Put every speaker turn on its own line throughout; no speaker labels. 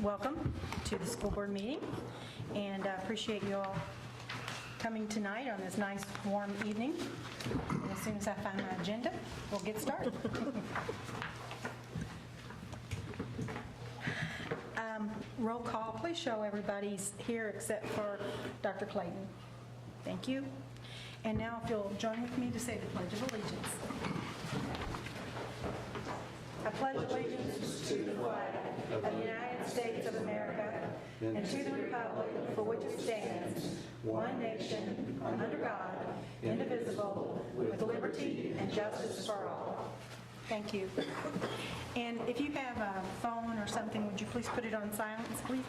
welcome to the school board meeting, and I appreciate you all coming tonight on this nice warm evening. And as soon as I find my agenda, we'll get started. Roll call, please show everybody's here except for Dr. Clayton. Thank you. And now if you'll join with me to say the Pledge of Allegiance. I pledge allegiance to the flag of the United States of America and to the republic for which it stands, one nation, under God, indivisible, with liberty and justice for all. Thank you. And if you have a phone or something, would you please put it on silence, please?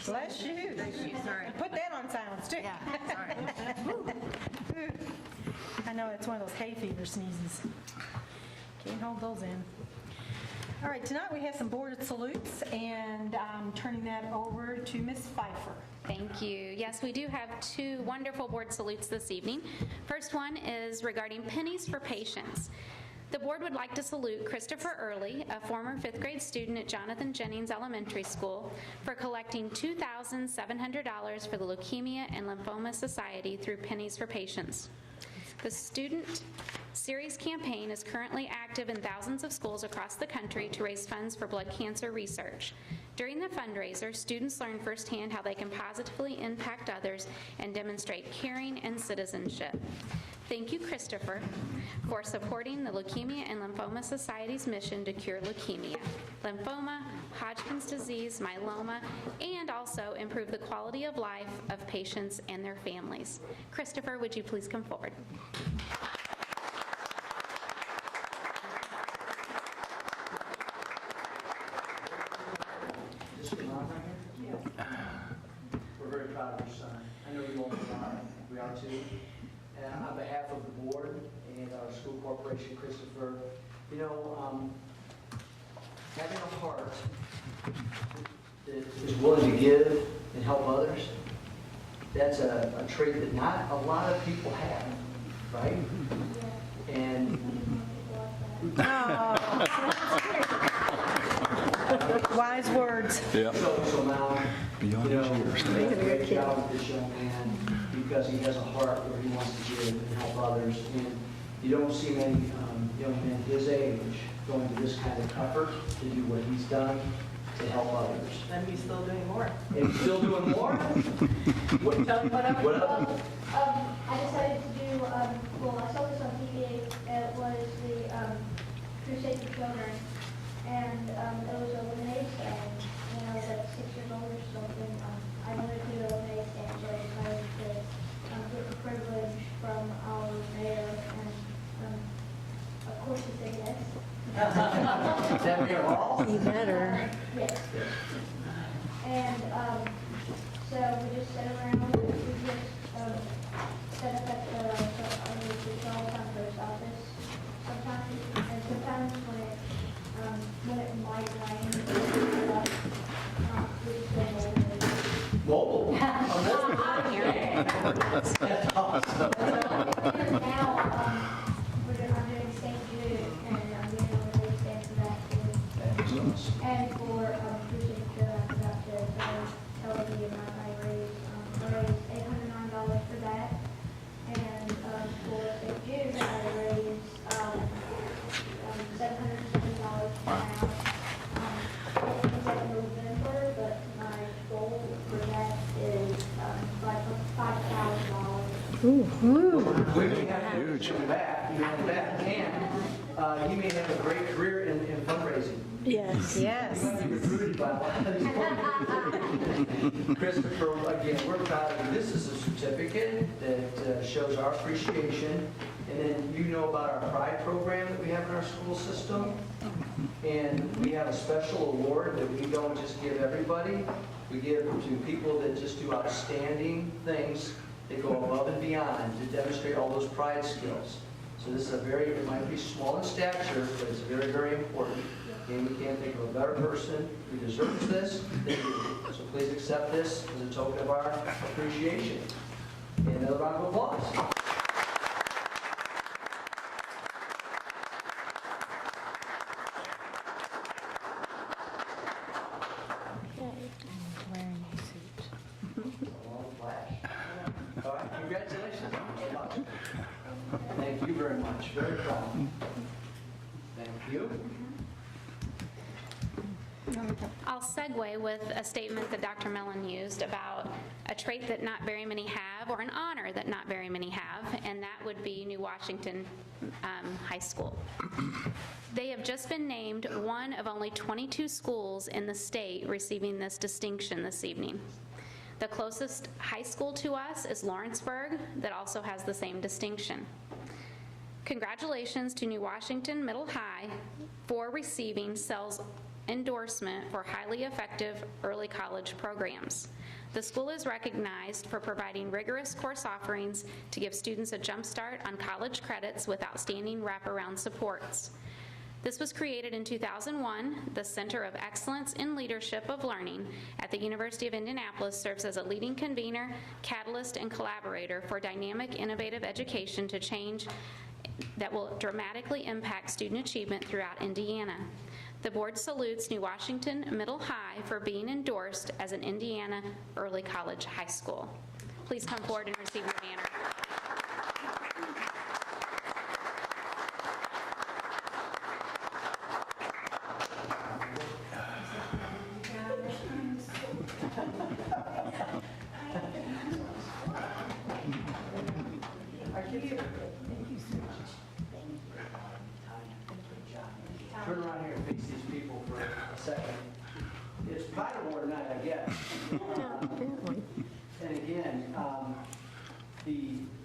Bless you.
Sorry.
And put that on silence, too.
Yeah, sorry.
I know it's one of those hay fever sneezes. Can't hold those in. All right, tonight we have some board salutes, and I'm turning that over to Ms. Pfeiffer.
Thank you. Yes, we do have two wonderful board salutes this evening. First one is regarding pennies for patients. The board would like to salute Christopher Early, a former fifth grade student at Jonathan Jennings Elementary School, for collecting $2,700 for the Leukemia and Lymphoma Society through Pennies for Patients. The Student Series campaign is currently active in thousands of schools across the country to raise funds for blood cancer research. During the fundraiser, students learn firsthand how they can positively impact others and demonstrate caring and citizenship. Thank you, Christopher, for supporting the Leukemia and Lymphoma Society's mission to cure leukemia, lymphoma, Hodgkin's disease, myeloma, and also improve the quality of life of patients and their families. Christopher, would you please come forward?
We're very proud of your son. I know you all are. We are too. And on behalf of the board and our school corporation, Christopher, you know, having a heart that is willing to give and help others, that's a trait that not a lot of people have, right? And
Wise words.
so now, you know, making a great job with this young man because he has a heart where he wants to give and help others. And you don't see many young men his age going to this kind of effort to do what he's done to help others.
And he's still doing more.
And he's still doing more? What up?
I decided to do, well, I saw this on TV. It was the Crusade for Children, and it was a lemonade stand. When I was like 6 years old or something, I wanted to do a lemonade stand, so I decided to get the privilege from our mayor, and of course he said yes.
Is that mayor all?
You better.
Yes. And so we just sit around, we just set up at the Charles post office sometimes, and sometimes when it might rain, we just go mobile.
Mobile? That's awesome.
Now, I'm doing St. Jude, and I'm doing a release stand for that too. And for Crusade for Children, I forgot to tell you I raised $809 for that. And for St. Jude, I raised $770 for now. It's like November, but my goal for that is $5,000.
We may have to huge back, and he may have a great career in fundraising.
Yes. Yes.
He might be recruited by a lot of these people. Christopher, again, we're proud of you. This is a certificate that shows our appreciation. And then you know about our Pride program that we have in our school system. And we have a special award that we don't just give everybody. We give to people that just do outstanding things. They go above and beyond to demonstrate all those Pride skills. So this is it might be small in stature, but it's very, very important. And we can't think of a better person who deserves this than you. So please accept this as a token of our appreciation. And another round of applause. you very much. Very proud. Thank you.
I'll segue with a statement that Dr. Mellon used about a trait that not very many have, or an honor that not very many have, and that would be New Washington High School. They have just been named one of only 22 schools in the state receiving this distinction this evening. The closest high school to us is Lawrenceburg, that also has the same distinction. Congratulations to New Washington Middle High for receiving SEL's endorsement for highly effective early college programs. The school is recognized for providing rigorous course offerings to give students a jump start on college credits with outstanding wraparound supports. This was created in 2001. The Center of Excellence in Leadership of Learning at the University of Indianapolis serves as a leading convener, catalyst, and collaborator for dynamic, innovative education to change that will dramatically impact student achievement throughout Indiana. The board salutes New Washington Middle High for being endorsed as an Indiana early college high school. Please come forward and receive your banner.
Turn around here and face these people for a second. It's Pride Award night, I guess. And again,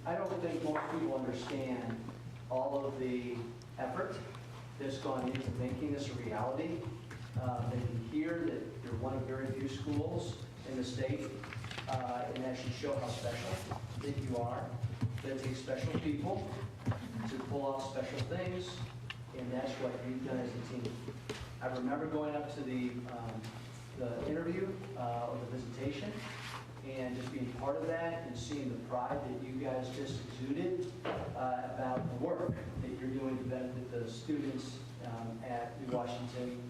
I don't think most people understand all of the effort that's gone into making this a reality. They can hear that you're one of very few schools in the state, and that should show how special that you are. That it takes special people to pull off special things, and that's what you've done as a team. I remember going up to the interview or the visitation and just being part of that and seeing the pride that you guys just exuded about the work that you're doing to benefit the students at New Washington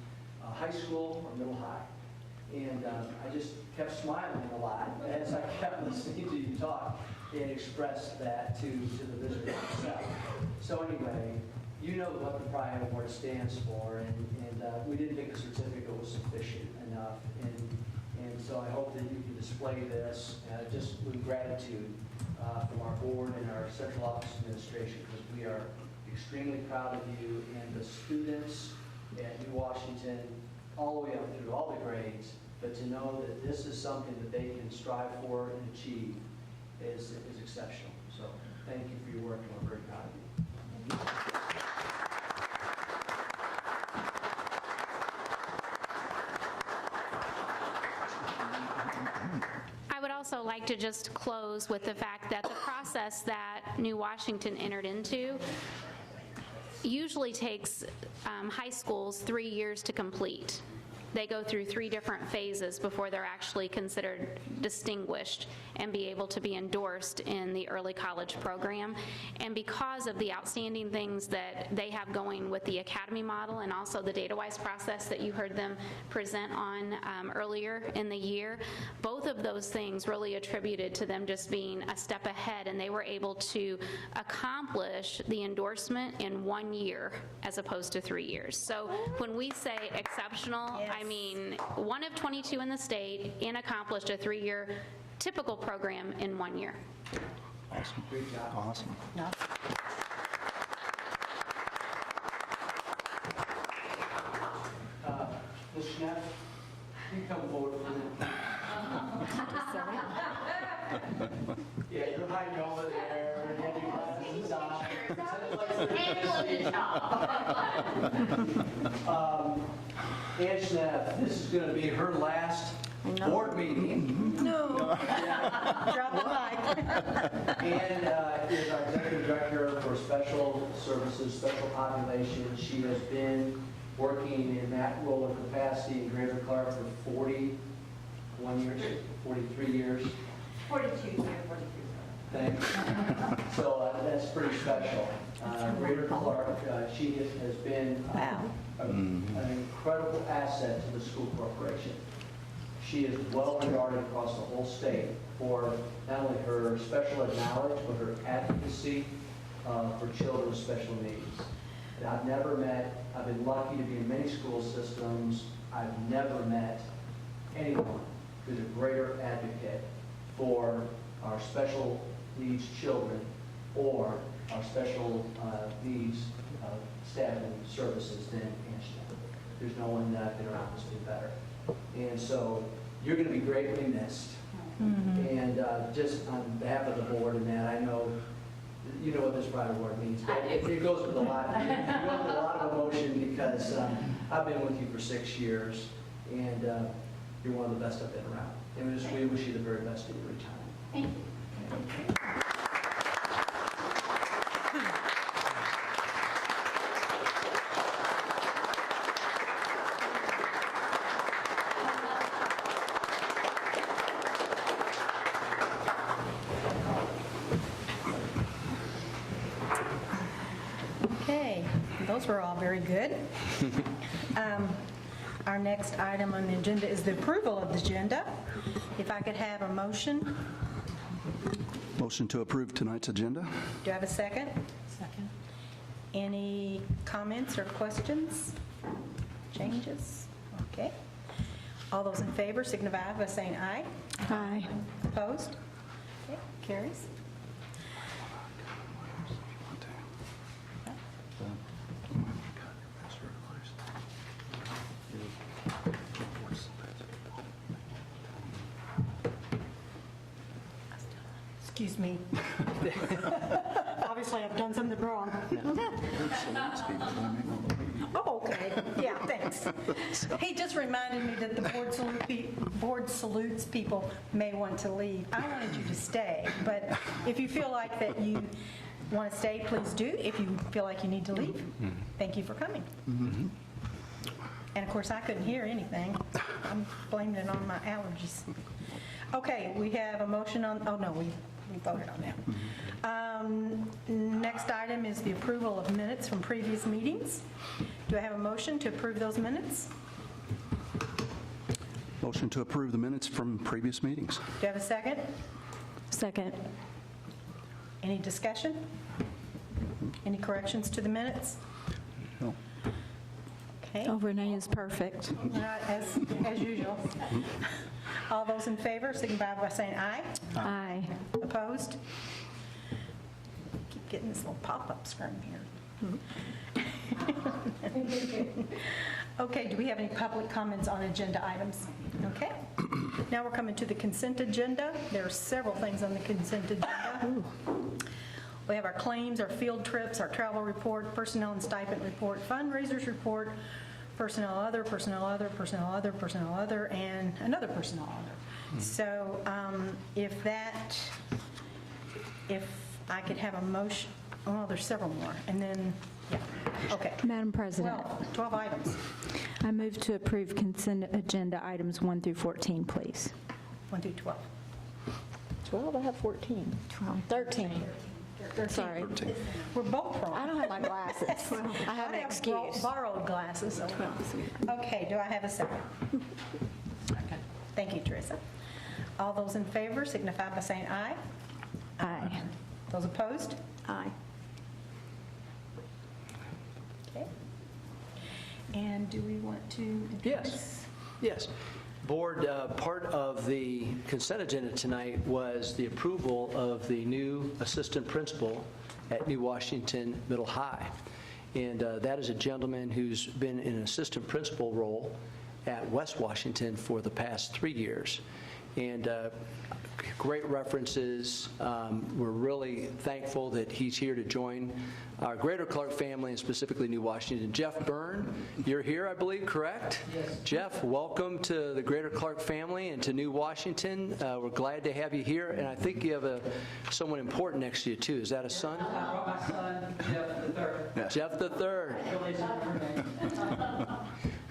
High School or Middle High. And I just kept smiling a lot as I kept listening to you talk and express that to the visitors themselves. So anyway, you know what the Pride Award stands for, and we didn't think the certificate was sufficient enough. And so I hope that you can display this just with gratitude from our board and our central office administration, because we are extremely proud of you and the students at New Washington, all the way up through all the grades. But to know that this is something that they can strive for and achieve is exceptional. So thank you for your work, and we're very proud of you.
I would also like to just close with the fact that the process that New Washington entered into usually takes high schools 3 years to complete. They go through 3 different phases before they're actually considered distinguished and be able to be endorsed in the early college program. And because of the outstanding things that they have going with the academy model and also the data-wise process that you heard them present on earlier in the year, both of those things really attributed to them just being a step ahead, and they were able to accomplish the endorsement in 1 year as opposed to 3 years. So when we say exceptional, I mean, one of 22 in the state and accomplished a 3-year typical program in 1 year.
Awesome.
Great job.
Awesome.
Ms. Schnepp, you come forward for a minute. Yeah, you're hiding over there, and you have your glasses on. Ann Schnepp, this is going to be her last board meeting.
No. Drop the mic.
Ann is our Executive Director for Special Services, Special Population. She has been working in that role of capacity in Greater Clark for 41 years, 43 years.
42, 43.
Thanks. So that's pretty special. Greater Clark, she has been an incredible asset to the school corporation. She is well regarded across the whole state for not only her special ed knowledge, but her advocacy for children with special needs. And I've been lucky to be in many school systems. I've never met anyone who's a greater advocate for our special needs children or our special needs staff and services than Angela. There's no one that I've been around that's been better. And so you're going to be greatly missed. And just on behalf of the board and that, I know, you know what this pride award means, but it goes with a lot. It goes with a lot of emotion because I've been with you for 6 years, and you're one of the best I've been around. And we wish you the very best in your retirement.
Thank you.
Okay, those were all very good. Our next item on the agenda is the approval of the agenda. If I could have a motion.
Motion to approve tonight's agenda?
Do I have a second? Second. Any comments or questions? Changes? Okay. All those in favor signify by saying aye.
Aye.
Opposed? Okay, carries. Excuse me. Obviously, I've done something wrong. Oh, okay. Yeah, thanks. He just reminded me that the board salutes people may want to leave. I wanted you to stay, but if you feel like that you want to stay, please do. If you feel like you need to leave, thank you for coming. And of course, I couldn't hear anything. I'm blaming it on my allergies. Okay, we have a motion on, oh no, we voted on that. Next item is the approval of minutes from previous meetings. Do I have a motion to approve those minutes?
Motion to approve the minutes from previous meetings.
Do I have a second?
Second.
Any discussion? Any corrections to the minutes?
No.
Okay,
Oh, Renee is perfect.
as usual. All those in favor signify by saying aye.
Aye.
Opposed? Keep getting this little pop-up screen here. Okay, do we have any public comments on agenda items? Okay. Now we're coming to the consent agenda. There are several things on the consent agenda. We have our claims, our field trips, our travel report, personnel and stipend report, fundraisers report, personnel other, personnel other, personnel other, personnel other, and another personnel other. So if I could have a motion, well, there's several more, and then, yeah, okay.
Madam President,
12 items,
I move to approve consent agenda items 1 through 14, please.
1 through 12.
12, I have 14. 13. Sorry.
We're both wrong.
I don't have my glasses. I have an excuse.
Borrowed glasses. Okay, do I have a second? Second. Thank you, Teresa. All those in favor signify by saying aye.
Aye.
Those opposed?
Aye.
Okay. And do we want to?
Yes. Board, part of the consent agenda tonight was the approval of the new assistant principal at New Washington Middle High. And that is a gentleman who's been in an assistant principal role at West Washington for the past 3 years. And great references. We're really thankful that he's here to join our Greater Clark family, and specifically New Washington. Jeff Byrne, you're here, I believe, correct? Yes. Jeff, welcome to the Greater Clark family and to New Washington. We're glad to have you here, and I think you have someone important next to you, too. Is that a son?
I brought my son, Jeff the third.
Jeff the third.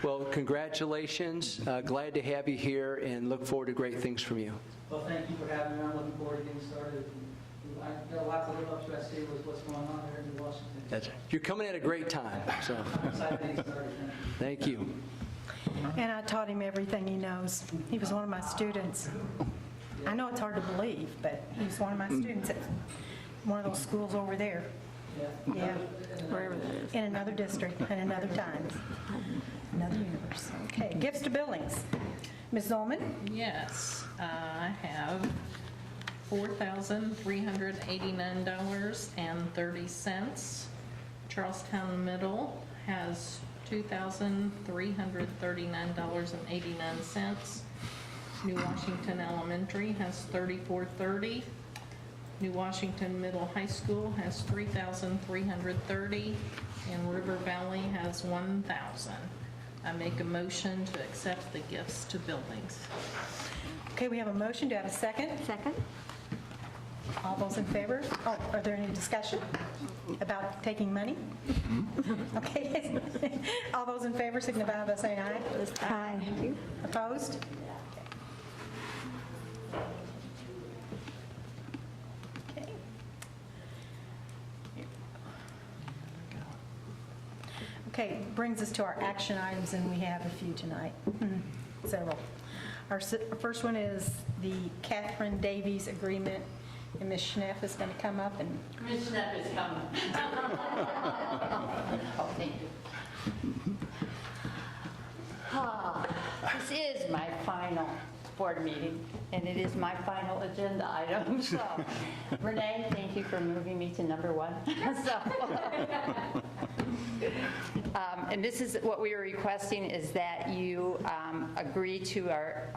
Well, congratulations. Glad to have you here and look forward to great things from you.
Well, thank you for having me. I'm looking forward to getting started. I've got a lot to live up to. I see what's going on here in Washington.
You're coming at a great time. So
I'm excited to get started.
thank you.
And I taught him everything he knows. He was one of my students. I know it's hard to believe, but he's one of my students at one of those schools over there. Yeah, in another district, and another time, another universe. Okay, gifts to buildings. Ms. Zolman?
Yes, I have $4,389.30. Charlestown Middle has $2,339.89. New Washington Elementary has $3,430. New Washington Middle High School has $3,330, and River Valley has $1,000. I make a motion to accept the gifts to buildings.
Okay, we have a motion. Do I have a second?
Second?
All those in favor? Oh, are there any discussion about taking money? Okay. All those in favor signify by saying aye.
Aye.
Opposed? Okay. Okay, brings us to our action items, and we have a few tonight, several. Our first one is the Catherine Davies agreement, and Ms. Schneff is going to come up and...
Ms. Schnepp is coming. Oh, thank you. This is my final board meeting, and it is my final agenda item. So, Renee, thank you for moving me to number one. And this is what we are requesting, is that you agree to our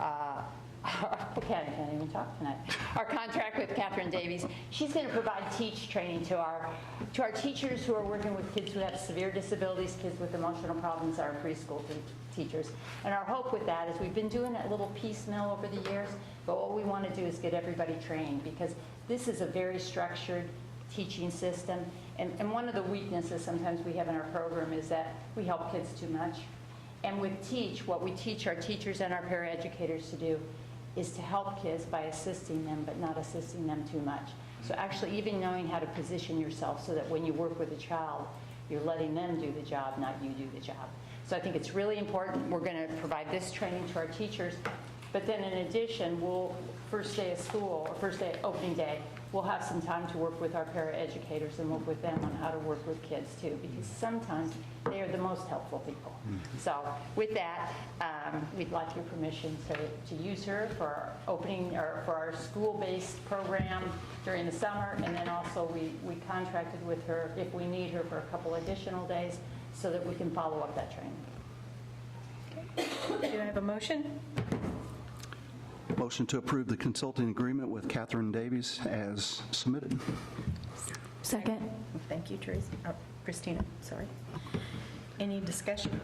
okay, I can't even talk tonight. Our contract with Catherine Davies. She's going to provide teach training to our teachers who are working with kids who have severe disabilities, kids with emotional problems, our preschool teachers. And our hope with that is we've been doing it a little piecemeal over the years, but what we want to do is get everybody trained, because this is a very structured teaching system. And one of the weaknesses sometimes we have in our program is that we help kids too much. And with Teach, what we teach our teachers and our paraeducators to do is to help kids by assisting them, but not assisting them too much. So actually even knowing how to position yourself so that when you work with a child, you're letting them do the job, not you do the job. So I think it's really important. We're going to provide this training to our teachers, but then in addition, we'll, first day of school, or first day, opening day, we'll have some time to work with our paraeducators and work with them on how to work with kids too, because sometimes they are the most helpful people. So with that, we'd like your permission to use her for our opening, or for our school-based program during the summer, and then also we contracted with her if we need her for a couple additional days so that we can follow up that training.
Do I have a motion?
Motion to approve the consulting agreement with Catherine Davies as submitted.
Second?
Thank you, Teresa. Oh, Christina, sorry. Any discussion?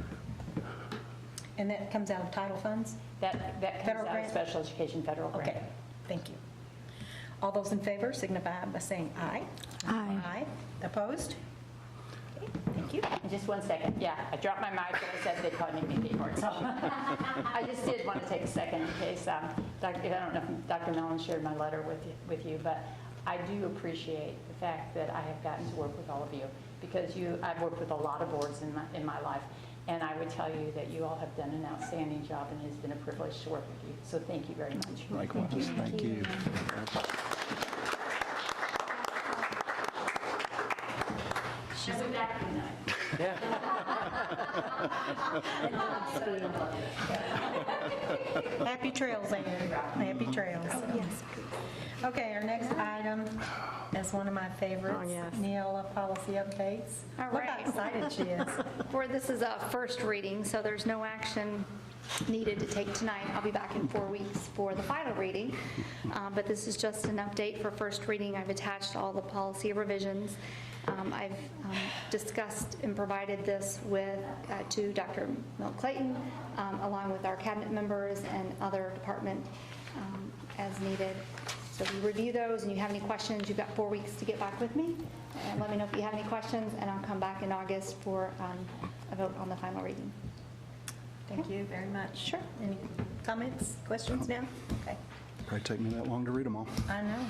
And that comes out of title funds?
That comes
Federal
out of
grant?
special education federal grant.
Okay, thank you. All those in favor signify by saying aye.
Aye.
Aye. Opposed? Okay, thank you.
And just one second. Yeah, I dropped my mic, but I said they probably need me to pay for it. So I just did want to take a second in case, I don't know if Dr. Mellon shared my letter with you, but I do appreciate the fact that I have gotten to work with all of you, because I've worked with a lot of boards in my life, and I would tell you that you all have done an outstanding job, and it has been a privilege to work with you. So thank you very much.
Likewise, thank you.
She's back tonight.
Happy trails, Ann. Happy trails. Okay, our next item is one of my favorites. Neola policy updates.
All
Look how
right.
excited she is.
This is a first reading, so there's no action needed to take tonight. I'll be back in 4 weeks for the final reading, but this is just an update for first reading. I've attached all the policy revisions. I've discussed and provided this to Dr. Mel Clayton, along with our cabinet members and other department as needed. So if you review those and you have any questions, you've got 4 weeks to get back with me. And let me know if you have any questions, and I'll come back in August for a vote on the final reading.
Thank you very much.
Sure.
Any comments, questions now? Okay.
Probably take me that long to read them all.
I know.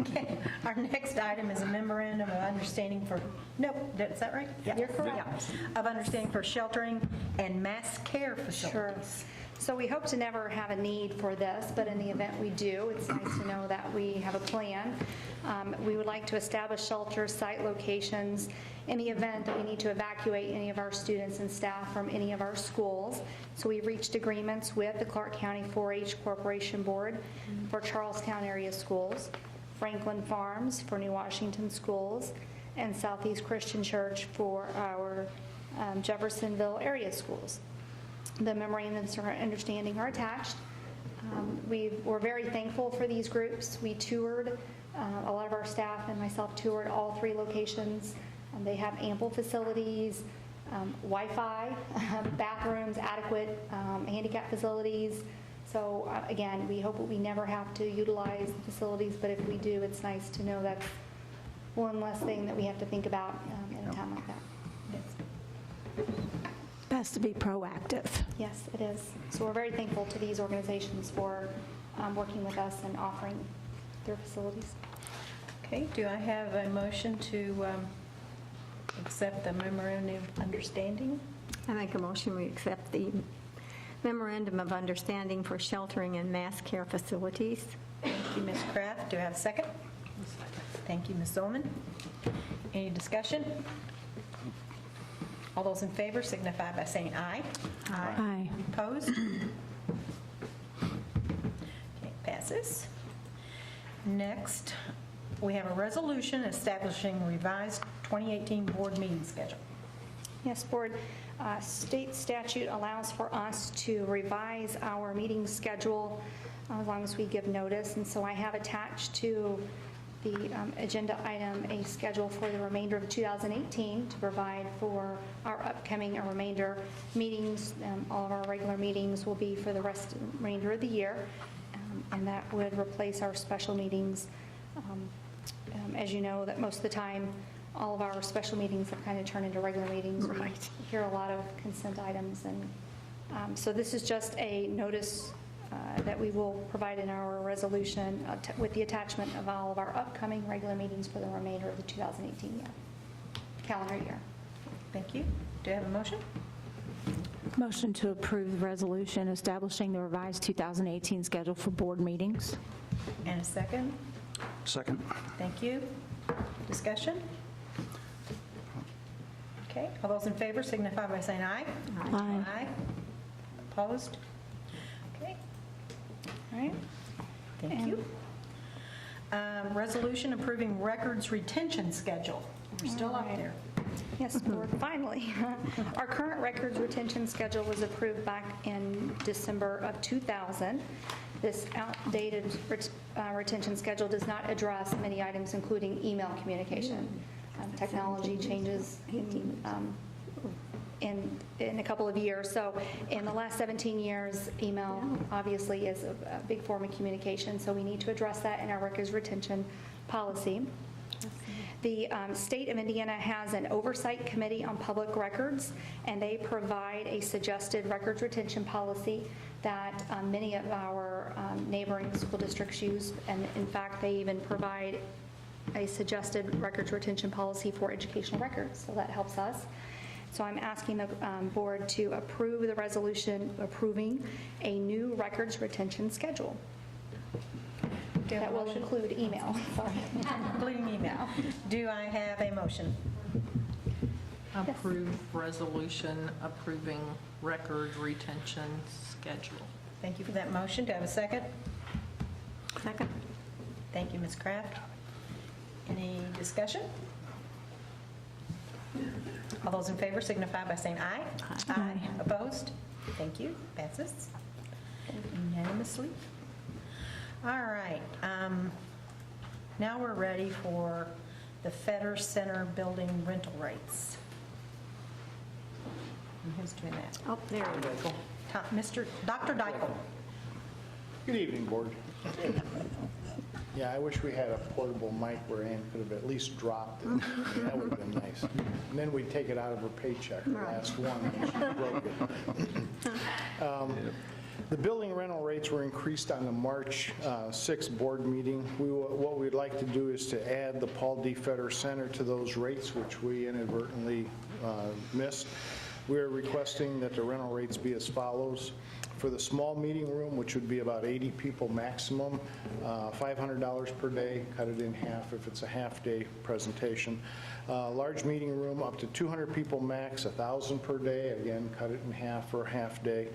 Okay, our next item is a memorandum of understanding for, nope, is that right? Yeah.
You're correct.
Yeah. Of understanding for sheltering and mass care facilities.
Sure. So we hope to never have a need for this, but in the event we do, it's nice to know that we have a plan. We would like to establish shelter site locations in the event that we need to evacuate any of our students and staff from any of our schools. So we've reached agreements with the Clark County 4-H Corporation Board for Charlestown area schools, Franklin Farms for New Washington schools, and Southeast Christian Church for our Jeffersonville area schools. The memorandums of understanding are attached. We're very thankful for these groups. We toured, a lot of our staff and myself toured all 3 locations. They have ample facilities, Wi-Fi, bathrooms, adequate handicap facilities. So again, we hope that we never have to utilize the facilities, but if we do, it's nice to know that's one less thing that we have to think about in a time like that.
Best to be proactive.
Yes, it is. So we're very thankful to these organizations for working with us and offering their facilities.
Okay, do I have a motion to accept the memorandum of understanding?
I make a motion we accept the memorandum of understanding for sheltering and mass care facilities.
Thank you, Ms. Kraft. Do I have a second? Thank you, Ms. Zolman. Any discussion? All those in favor signify by saying aye.
Aye.
Opposed? Okay, passes. Next, we have a resolution establishing revised 2018 board meeting schedule.
Yes, Board. State statute allows for us to revise our meeting schedule as long as we give notice. And so I have attached to the agenda item a schedule for the remainder of 2018 to provide for our upcoming remainder meetings. All of our regular meetings will be for the remainder of the year, and that would replace our special meetings. As you know, that most of the time, all of our special meetings have kind of turned into regular meetings.
Right.
We hear a lot of consent items, and so this is just a notice that we will provide in our resolution with the attachment of all of our upcoming regular meetings for the remainder of the 2018 year, calendar year.
Thank you. Do I have a motion?
Motion to approve the resolution establishing the revised 2018 schedule for board meetings.
And a second?
Second.
Thank you. Discussion? Okay, all those in favor signify by saying aye.
Aye.
Aye. Opposed? Okay. All right. Thank you. Resolution approving records retention schedule. We're still up there.
Yes, Board, finally. Our current records retention schedule was approved back in December of 2000. This outdated retention schedule does not address many items, including email communication. Technology changes in a couple of years. So in the last 17 years, email obviously is a big form of communication, so we need to address that in our records retention policy. The state of Indiana has an oversight committee on public records, and they provide a suggested records retention policy that many of our neighboring school districts use, and in fact, they even provide a suggested records retention policy for educational records, so that helps us. So I'm asking the board to approve the resolution approving a new records retention schedule. That will include email, sorry.
Including email. Do I have a motion?
Approve resolution approving record retention schedule.
Thank you for that motion. Do I have a second?
Second.
Thank you, Ms. Kraft. Any discussion? All those in favor signify by saying aye. Aye. Opposed? Thank you. Passes unanimously. All right. Now we're ready for the Fetter Center building rental rates. And who's doing that?
Oh, there you go.
Dr. Dykle.
Good evening, Board. Yeah, I wish we had a portable mic where Ann could have at least dropped it. That would have been nice. And then we'd take it out of her paycheck, the last one, and she broke it. The building rental rates were increased on the March 6th board meeting. What we'd like to do is to add the Paul D. Fetter Center to those rates, which we inadvertently missed. We are requesting that the rental rates be as follows. For the small meeting room, which would be about 80 people maximum, $500 per day, cut it in half if it's a half-day presentation. Large meeting room, up to 200 people max, $1,000 per day, again, cut it in half for a half-day.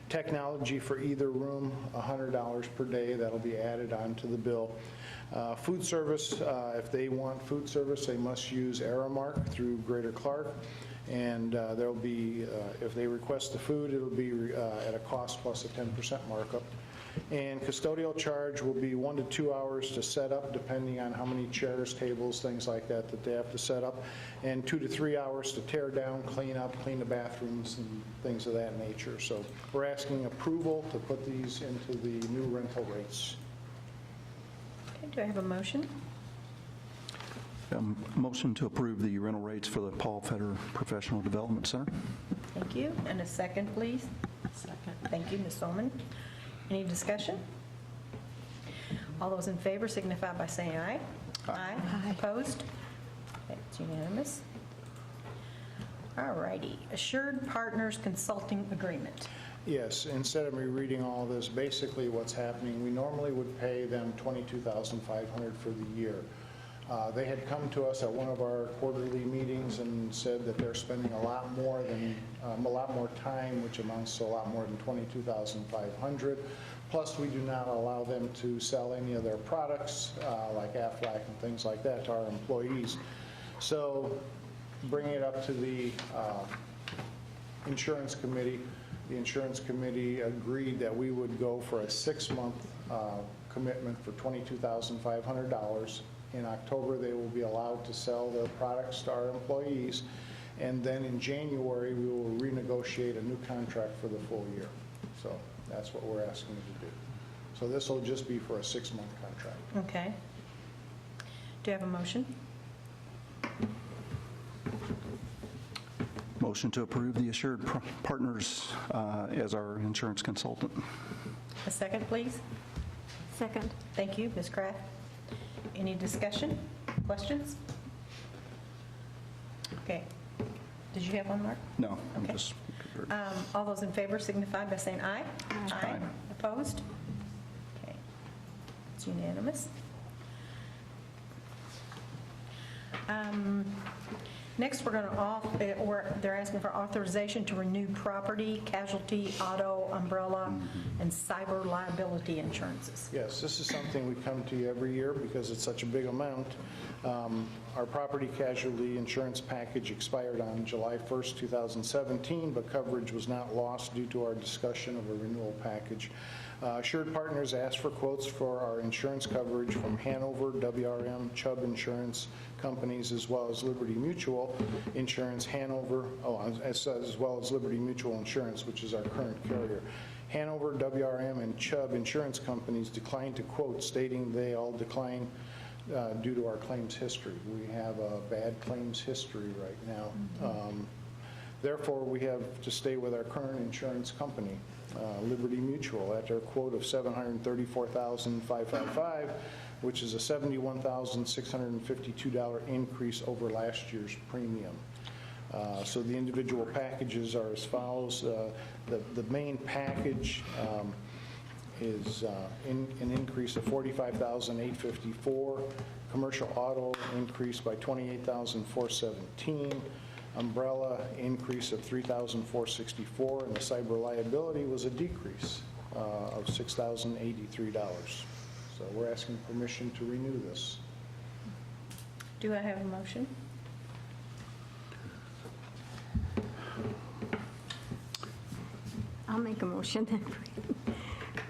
Technology for either room, $100 per day, that'll be added onto the bill. Food service, if they want food service, they must use Aramark through Greater Clark. And there'll be, if they request the food, it'll be at a cost plus a 10% markup. And custodial charge will be 1 to 2 hours to set up, depending on how many chairs, tables, things like that that they have to set up, and 2 to 3 hours to tear down, clean up, clean the bathrooms and things of that nature. So we're asking approval to put these into the new rental rates.
Okay, do I have a motion?
Motion to approve the rental rates for the Paul Feder Professional Development Center.
Thank you. And a second, please. Second. Thank you, Ms. Solman. Any discussion? All those in favor signify by saying aye. Aye. Opposed? Okay, it's unanimous. All righty. Assured Partners Consulting Agreement.
Yes, instead of me reading all this, basically what's happening, we normally would pay them $22,500 for the year. They had come to us at one of our quarterly meetings and said that they're spending a lot more time, which amounts to a lot more than $22,500. Plus, we do not allow them to sell any of their products, like Aflac and things like that, to our employees. So, bringing it up to the insurance committee, the insurance committee agreed that we would go for a 6-month commitment for $22,500. In October, they will be allowed to sell their products to our employees, and then in January, we will renegotiate a new contract for the full year. So that's what we're asking to do. So this will just be for a 6-month contract.
Okay. Do you have a motion?
Motion to approve the Assured Partners as our insurance consultant.
A second, please.
Second.
Thank you, Ms. Kraft. Any discussion, questions? Okay. Did you have one, Mark?
No, I'm
Okay.
just...
All those in favor signify by saying aye.
Aye.
Opposed? Okay. It's unanimous. Next, they're asking for authorization to renew property, casualty, auto, umbrella, and cyber liability insurances.
Yes, this is something we come to you every year because it's such a big amount. Our property casualty insurance package expired on July 1st, 2017, but coverage was not lost due to our discussion of a renewal package. Assured Partners asked for quotes for our insurance coverage from Hanover, WRM, Chubb Insurance companies, as well as Liberty Mutual Insurance, as well as Liberty Mutual Insurance, which is our current carrier. Hanover, WRM, and Chubb Insurance companies declined to quote, stating they all decline due to our claims history. We have a bad claims history right now. Therefore, we have to stay with our current insurance company, Liberty Mutual, at their quote of $734,555, which is a $71,652 increase over last year's premium. So the individual packages are as follows. The main package is an increase of $45,854. Commercial auto increased by $28,417. Umbrella increase of $3,464, and the cyber liability was a decrease of $6,083. So we're asking permission to renew this.
Do I have a motion?
I'll make a motion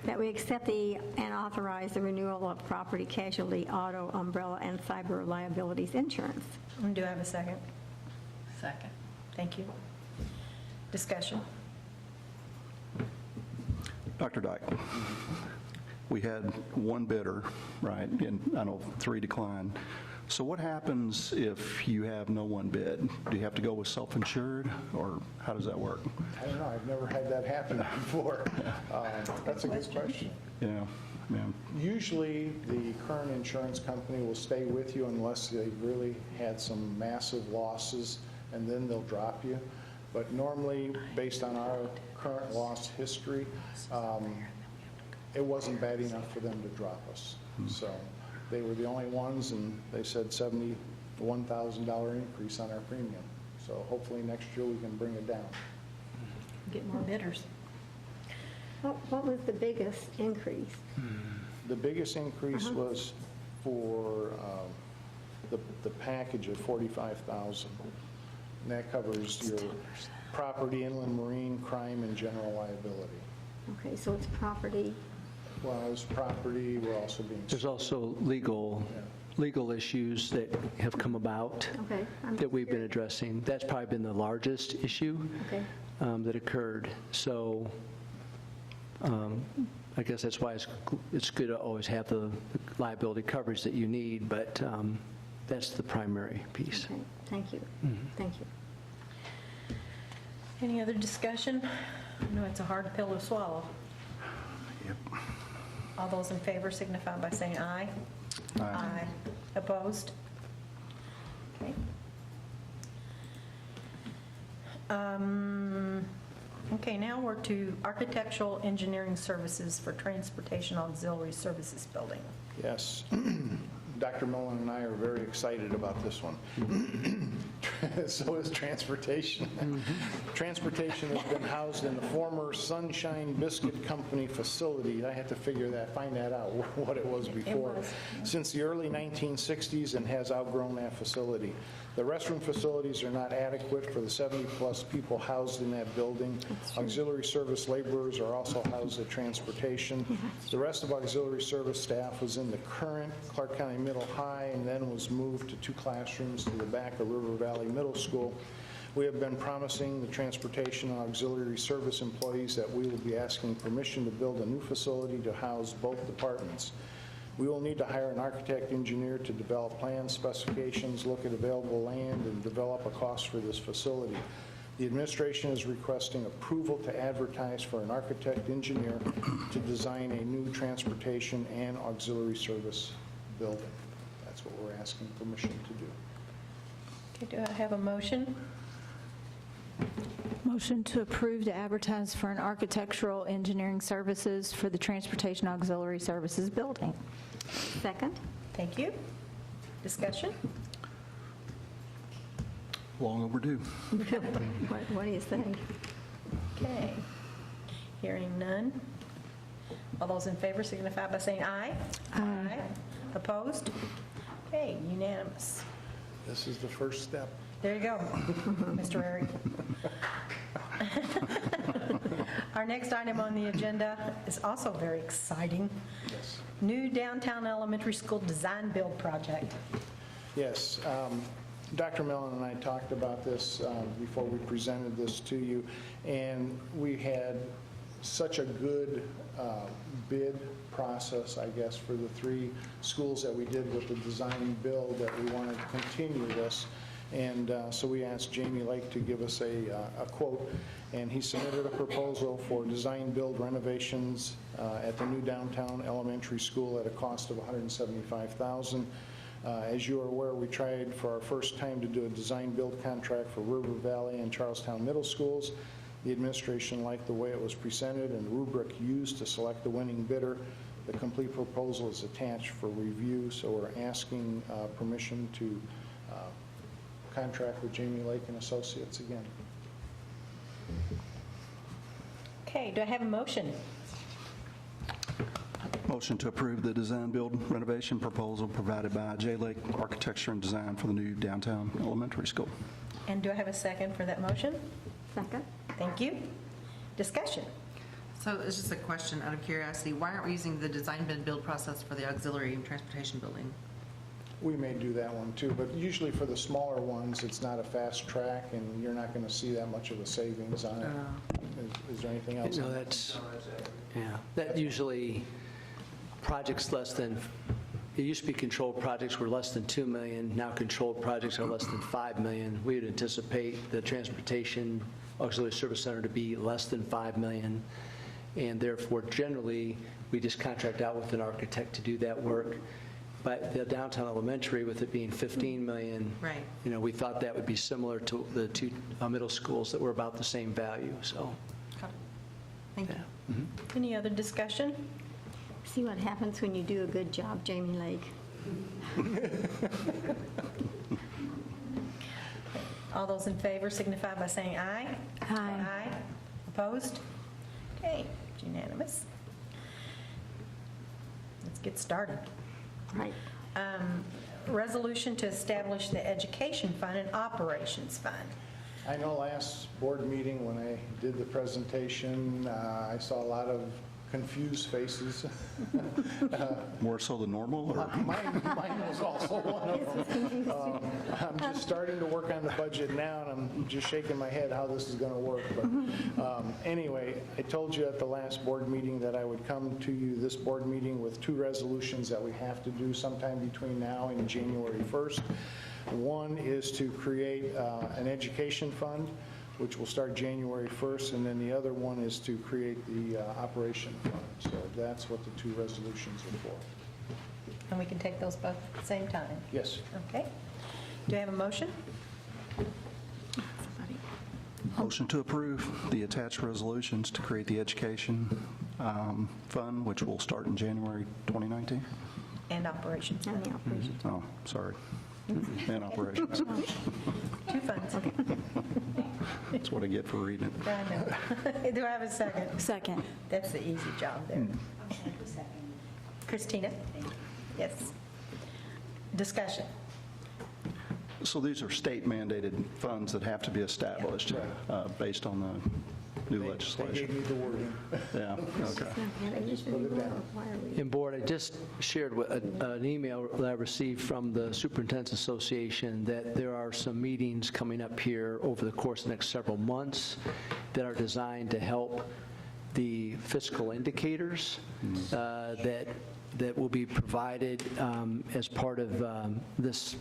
that we accept and authorize the renewal of property, casualty, auto, umbrella, and cyber liabilities insurance.
And do I have a second?
Second.
Thank you. Discussion.
Dr. Dyke, we had one bidder, right, and I know 3 declined. So what happens if you have no one bid? Do you have to go with self-insured, or how does that work?
I don't know. I've never had that happen before. That's a good question.
Yeah.
Usually, the current insurance company will stay with you unless they've really had some massive losses, and then they'll drop you. But normally, based on our current loss history, it wasn't bad enough for them to drop us. So they were the only ones, and they said $71,000 increase on our premium. So hopefully next year we can bring it down.
Get more bidders.
What was the biggest increase?
The biggest increase was for the package of $45,000. And that covers your property, inland marine, crime, and general liability.
Okay, so it's property.
Well, it's property, we're also being...
There's also legal issues that have come about
Okay.
that we've been addressing. That's probably been the largest issue
Okay.
that occurred. So I guess that's why it's good to always have the liability coverage that you need, but that's the primary piece.
Okay, thank you. Thank you.
Any other discussion? I know it's a hard pill to swallow.
Yep.
All those in favor signify by saying aye. Aye. Opposed? Okay. Okay, now we're to Architectural Engineering Services for Transportation Auxiliary Services Building.
Yes. Dr. Mullen and I are very excited about this one. So is transportation. Transportation has been housed in the former Sunshine Biscuit Company facility. I had to find that out, what it was before. Since the early 1960s, and has outgrown that facility. The restroom facilities are not adequate for the 70-plus people housed in that building. Auxiliary service laborers are also housed at transportation. The rest of auxiliary service staff was in the current Clark County Middle High, and then was moved to 2 classrooms to the back of River Valley Middle School. We have been promising the transportation and auxiliary service employees that we will be asking permission to build a new facility to house both departments. We will need to hire an architect engineer to develop plans, specifications, look at available land, and develop a cost for this facility. The administration is requesting approval to advertise for an architect engineer to design a new transportation and auxiliary service building. That's what we're asking permission to do.
Okay, do I have a motion?
Motion to approve to advertise for an architectural engineering services for the Transportation Auxiliary Services Building.
Second?
Thank you. Discussion?
Long overdue.
What do you say?
Okay. Hearing none. All those in favor signify by saying aye. Aye. Opposed? Okay, unanimous.
This is the first step.
There you go, Mr. Eric. Our next item on the agenda is also very exciting.
Yes.
New downtown elementary school design build project.
Yes. Dr. Mellon and I talked about this before we presented this to you, and we had such a good bid process, I guess, for the 3 schools that we did with the design and build that we wanted to continue this. And so we asked Jamie Lake to give us a quote, and he submitted a proposal for design build renovations at the new downtown elementary school at a cost of $175,000. As you are aware, we tried for our first time to do a design build contract for River Valley and Charlestown Middle Schools. The administration liked the way it was presented and the rubric used to select the winning bidder. The complete proposal is attached for review, so we're asking permission to contract with Jamie Lake and Associates again.
Okay, do I have a motion?
Motion to approve the design build renovation proposal provided by J. Lake Architecture and Design for the new downtown elementary school.
And do I have a second for that motion?
Second?
Thank you. Discussion.
So it's just a question out of curiosity. Why aren't we using the design bid build process for the auxiliary transportation building?
We may do that one too, but usually for the smaller ones, it's not a fast track and you're not going to see that much of a savings on it. Is there anything else?
No, that's, yeah, that usually projects less than, it used to be controlled projects were less than $2 million. Now controlled projects are less than $5 million. We would anticipate the Transportation Auxiliary Service Center to be less than $5 million. And therefore, generally, we just contract out with an architect to do that work. But the downtown elementary, with it being $15 million,
right,
you know, we thought that would be similar to the 2 middle schools that were about the same value. So
Thank you.
Any other discussion?
See what happens when you do a good job, Jamie Lake.
All those in favor signify by saying aye.
Aye.
Opposed? Okay, it's unanimous. Let's get started.
Right.
Resolution to establish the Education Fund and Operations Fund.
I know last board meeting when I did the presentation, I saw a lot of confused faces.
More so than normal, or?
Mine was also one of them. I'm just starting to work on the budget now, and I'm just shaking my head how this is going to work. But anyway, I told you at the last board meeting that I would come to you this board meeting with 2 resolutions that we have to do sometime between now and January 1st. One is to create an education fund, which will start January 1st, and then the other one is to create the operation fund. So that's what the 2 resolutions are for.
And we can take those both at the same time.
Yes.
Okay. Do I have a motion?
Motion to approve the attached resolutions to create the education fund, which will start in January 2019.
And Operations
And
Fund.
the operations.
Oh, sorry. And operations.
2 funds.
That's what I get for reading it.
I know. Do I have a second?
Second.
That's the easy job there. Christina? Yes. Discussion.
So these are state mandated funds that have to be established based on the new
They
legislation.
gave me the wording.
Yeah, okay.
And Board, I just shared an email that I received from the Superintendent's Association that there are some meetings coming up here over the course of the next several months that are designed to help the fiscal indicators that will be provided as part of this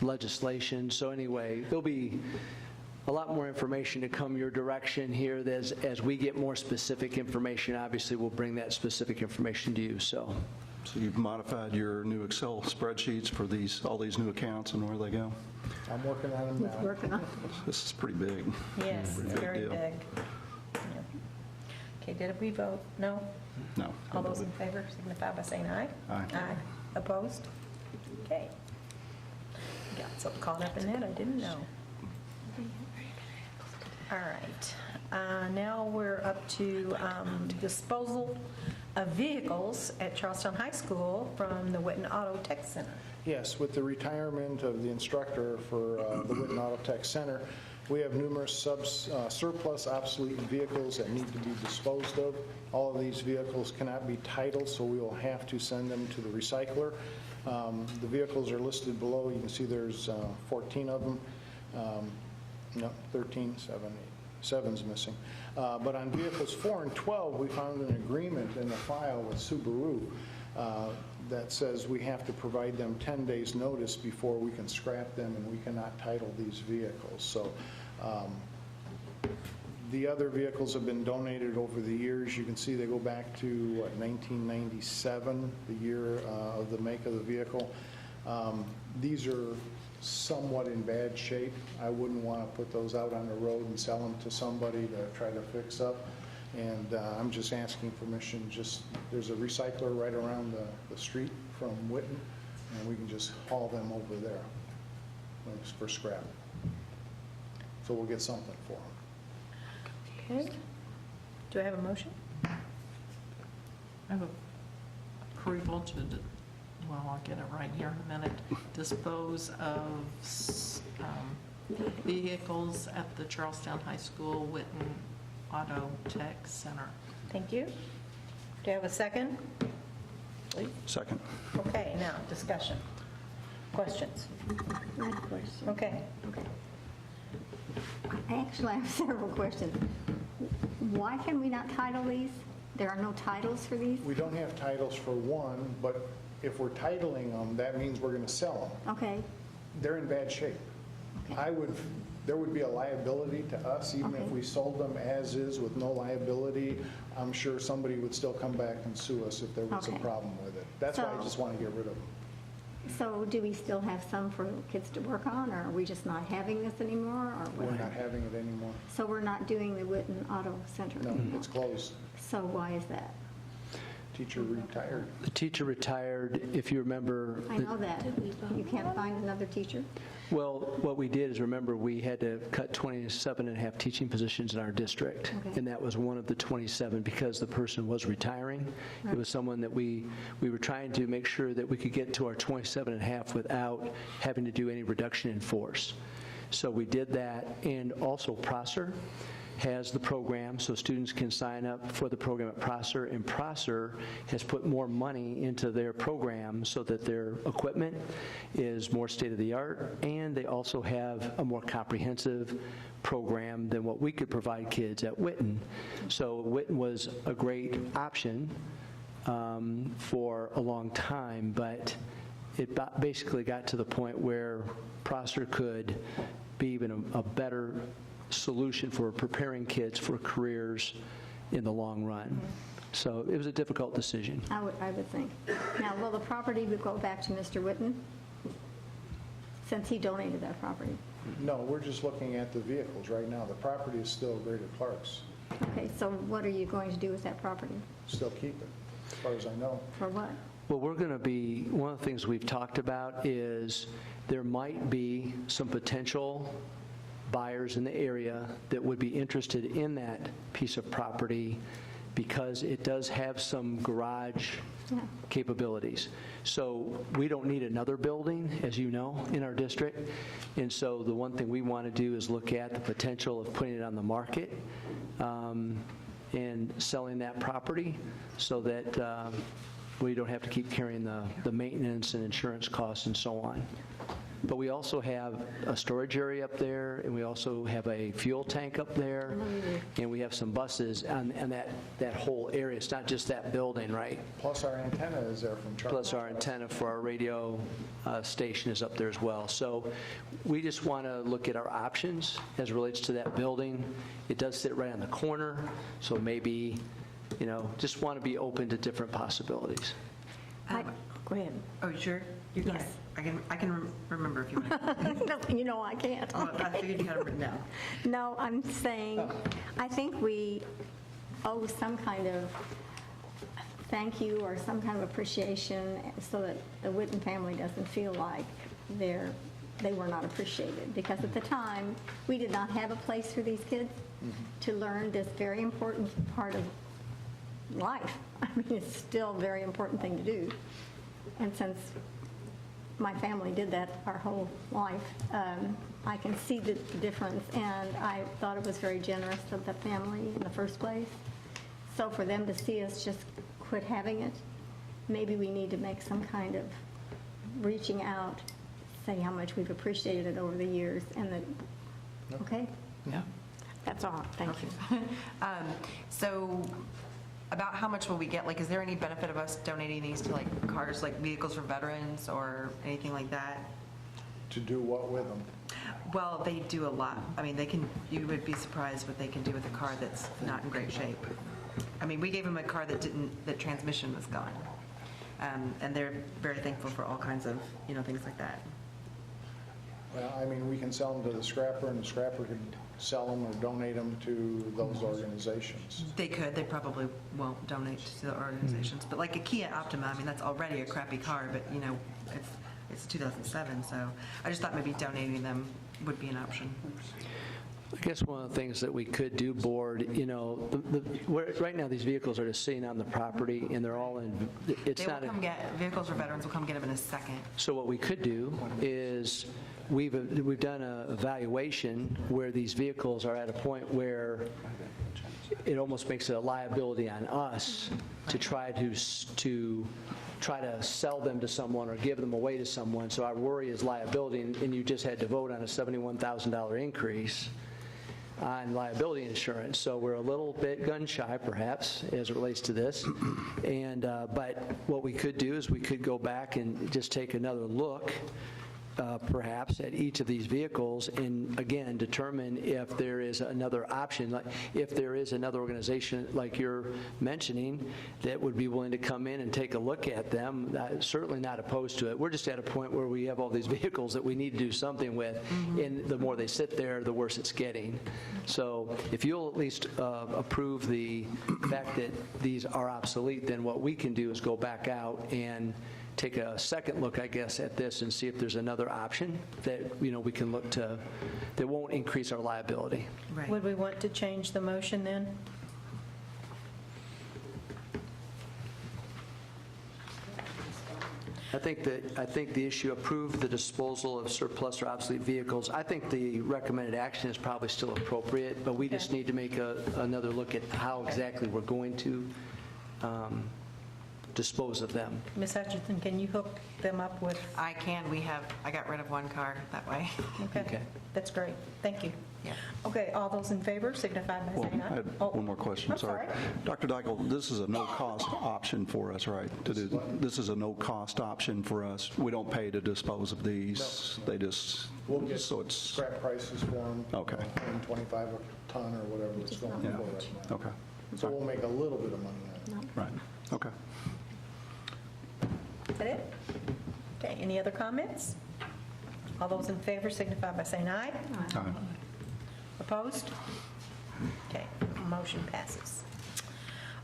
legislation. So anyway, there'll be a lot more information to come your direction here. As we get more specific information, obviously we'll bring that specific information to you. So
you've modified your new Excel spreadsheets for all these new accounts and where they go?
I'm working on them now.
Working on.
This is pretty big.
Yes, it's very
deal.
big. Yeah. Okay, did we vote? No?
No.
All those in favor signify by saying aye.
Aye.
Aye. Opposed? Okay. Got so caught up in that, I didn't know. All right. Now we're up to disposal of vehicles at Charlestown High School from the Witten Auto Tech Center.
Yes, with the retirement of the instructor for the Witten Auto Tech Center, we have numerous surplus obsolete vehicles that need to be disposed of. All of these vehicles cannot be titled, so we will have to send them to the recycler. The vehicles are listed below. You can see there's 14 of them. No, 13, 7's missing. But on vehicles 4 and 12, we found an agreement in the file with Subaru that says we have to provide them 10 days notice before we can scrap them, and we cannot title these vehicles. So the other vehicles have been donated over the years. You can see they go back to 1997, the year of the make of the vehicle. These are somewhat in bad shape. I wouldn't want to put those out on the road and sell them to somebody to try to fix up. And I'm just asking permission, there's a recycler right around the street from Witten, and we can just haul them over there for scrap. So we'll get something for them.
Okay. Do I have a motion?
I have approval to, well, I'll get it right here in a minute, dispose of vehicles at the Charlestown High School Witten Auto Tech Center.
Thank you. Do I have a second? Please.
Second.
Okay, now, discussion. Questions?
I have a question.
Okay.
I actually have several questions. Why can we not title these? There are no titles for these?
We don't have titles for one, but if we're titling them, that means we're going to sell them.
Okay.
They're in bad shape.
Okay.
There would be a liability to us, even if we sold them as is with no liability. I'm sure somebody would still come back and sue us if there was a
Okay.
problem with it. That's why I just want to get rid of them.
So do we still have some for kids to work on, or are we just not having this anymore? Or what?
We're not having it anymore.
So we're not doing the Witten Auto Center?
No, it's closed.
So why is that?
Teacher retired.
The teacher retired, if you remember.
I know that. You can't find another teacher?
Well, what we did is, remember, we had to cut 27 and a half teaching positions in our district.
Okay.
And that was one of the 27 because the person was retiring. It was someone that we were trying to make sure that we could get to our 27 and a half without having to do any reduction in force. So we did that, and also Prosser has the program, so students can sign up for the program at Prosser, and Prosser has put more money into their program so that their equipment is more state-of-the-art, and they also have a more comprehensive program than what we could provide kids at Witten. So Witten was a great option for a long time, but it basically got to the point where Prosser could be even a better solution for preparing kids for careers in the long run. So it was a difficult decision.
I would think. Now, will the property go back to Mr. Witten, since he donated that property?
No, we're just looking at the vehicles right now. The property is still Greater Clark's.
Okay, so what are you going to do with that property?
Still keep it, as far as I know.
For what?
Well, we're going to be, one of the things we've talked about is there might be some potential buyers in the area that would be interested in that piece of property because it does have some garage capabilities. So we don't need another building, as you know, in our district. And so the one thing we want to do is look at the potential of putting it on the market and selling that property so that we don't have to keep carrying the maintenance and insurance costs and so on. But we also have a storage area up there, and we also have a fuel tank up there, and we have some buses and that whole area. It's not just that building, right?
Plus our antenna is there from Charlie.
Plus our antenna for our radio station is up there as well. So we just want to look at our options as it relates to that building. It does sit right on the corner, so maybe, just want to be open to different possibilities.
Go ahead.
Oh, sure? You got it. I can remember if you want.
You know I can't.
Oh, I figured you had it written down.
No, I'm saying, I think we owe some kind of thank you or some kind of appreciation so that the Witten family doesn't feel like they were not appreciated. Because at the time, we did not have a place for these kids to learn this very important part of life. I mean, it's still a very important thing to do. And since my family did that our whole life, I can see the difference, and I thought it was very generous of the family in the first place. So for them to see us just quit having it, maybe we need to make some kind of reaching out, say how much we've appreciated it over the years, and that, okay?
Yeah.
That's all, thank you.
So about how much will we get? Like, is there any benefit of us donating these to like cars, like vehicles for veterans or anything like that?
To do what with them?
Well, they do a lot. I mean, you would be surprised what they can do with a car that's not in great shape. I mean, we gave them a car the transmission was gone. And they're very thankful for all kinds of, things like that.
Well, I mean, we can sell them to the scrapper, and the scrapper can sell them or donate them to those organizations.
They could. They probably won't donate to the organizations. But like a Kia Optima, I mean, that's already a crappy car, but, it's 2007, so I just thought maybe donating them would be an option.
I guess one of the things that we could do, board, right now these vehicles are just sitting on the property and they're all in, it's not.
Vehicles for veterans will come get them in a second.
So what we could do is we've done an evaluation where these vehicles are at a point where it almost makes it a liability on us to try to sell them to someone or give them away to someone. So our worry is liability, and you just had to vote on a $71,000 increase on liability insurance. So we're a little bit gun shy, perhaps, as it relates to this. And but what we could do is we could go back and just take another look perhaps at each of these vehicles and, again, determine if there is another option, like if there is another organization like you're mentioning that would be willing to come in and take a look at them. Certainly not opposed to it. We're just at a point where we have all these vehicles that we need to do something with, and the more they sit there, the worse it's getting. So if you'll at least approve the fact that these are obsolete, then what we can do is go back out and take a second look, I guess, at this and see if there's another option that, we can look to that won't increase our liability.
Right.
Would we want to change the motion then?
I think the issue, approve the disposal of surplus or obsolete vehicles. I think the recommended action is probably still appropriate, but we just need to make another look at how exactly we're going to dispose of them.
Ms. Hutchinson, can you hook them up with?
I can. I got rid of one car that way.
Okay. That's great. Thank you.
Yeah.
Okay, all those in favor signify by
Well,
saying
I
aye.
had one more question,
I'm
sorry. Dr. Dykle, this is a no-cost option for us, right? This is a no-cost option for us. We don't pay to dispose of these. They just,
We'll get
so it's,
scrap prices for them.
Okay.
125 a ton or whatever it's going for
yeah,
right now.
okay,
So we'll make a little bit of money on it.
right, okay.
Is that it? Okay, any other comments? All those in favor signify by saying aye.
All right.
Opposed? Okay, motion passes.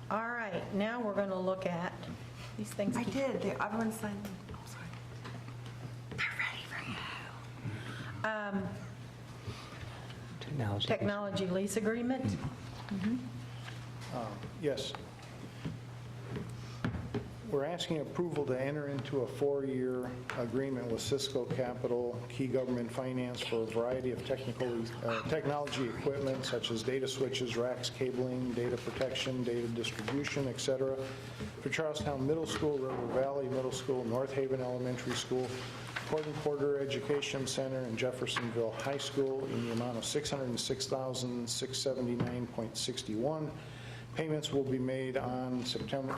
All right, now we're going to look at these things.
I did. Everyone signed them. I'm sorry. They're ready for you.
Technology lease agreement.
Yes. We're asking approval to enter into a 4-year agreement with Cisco Capital Key Government Finance for a variety of technology equipment such as data switches, racks, cabling, data protection, data distribution, etc. for Charlestown Middle School, River Valley Middle School, North Haven Elementary School, Porter Porter Education Center, and Jeffersonville High School in the amount of $606,679.61. Payments will be made on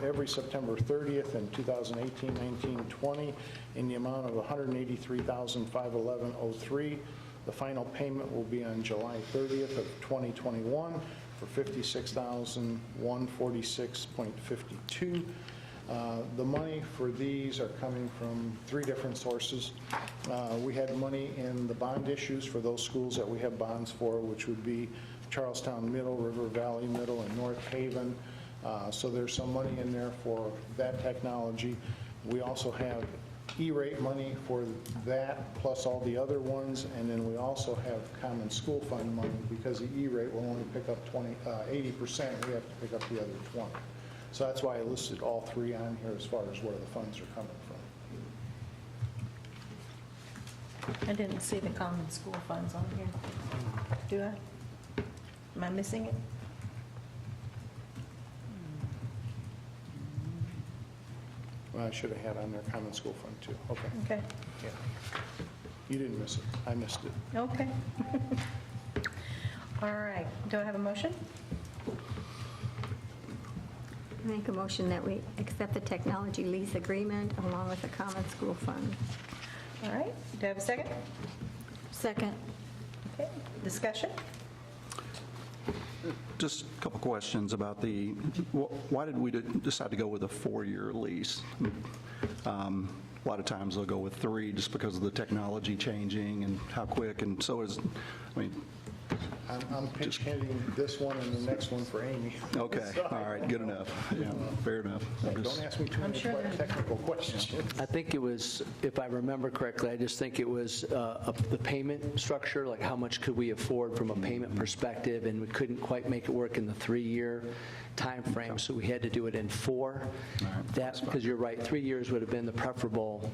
every September 30th in 2018, 19, 20 in the amount of $183,511.03. The final payment will be on July 30th of 2021 for $56,146.52. The money for these are coming from 3 different sources. We had money in the bond issues for those schools that we have bonds for, which would be Charlestown Middle, River Valley Middle, and North Haven. So there's some money in there for that technology. We also have E-rate money for that, plus all the other ones, and then we also have common school fund money because the E-rate will only pick up 80%. We have to pick up the other 20. So that's why I listed all 3 on here as far as where the funds are coming from.
I didn't see the common school funds on here. Do I? Am I missing it?
Well, I should have had on there common school fund too. Okay.
Okay.
Yeah. You didn't miss it. I missed it.
Okay. All right. Do I have a motion?
Make a motion that we accept the technology lease agreement along with the common school fund.
All right. Do I have a second?
Second.
Okay. Discussion?
Just a couple questions about why did we decide to go with a 4-year lease? A lot of times they'll go with 3 just because of the technology changing and how quick, and so
I'm pinch hitting this one and the next one for Amy.
Okay, all right, good enough. Yeah, fair enough.
Don't ask me too many technical questions.
I think it was, if I remember correctly, I just think it was the payment structure, like how much could we afford from a payment perspective, and we couldn't quite make it work in the 3-year time frame, so we had to do it in 4. That, because you're right, 3 years would have been the preferable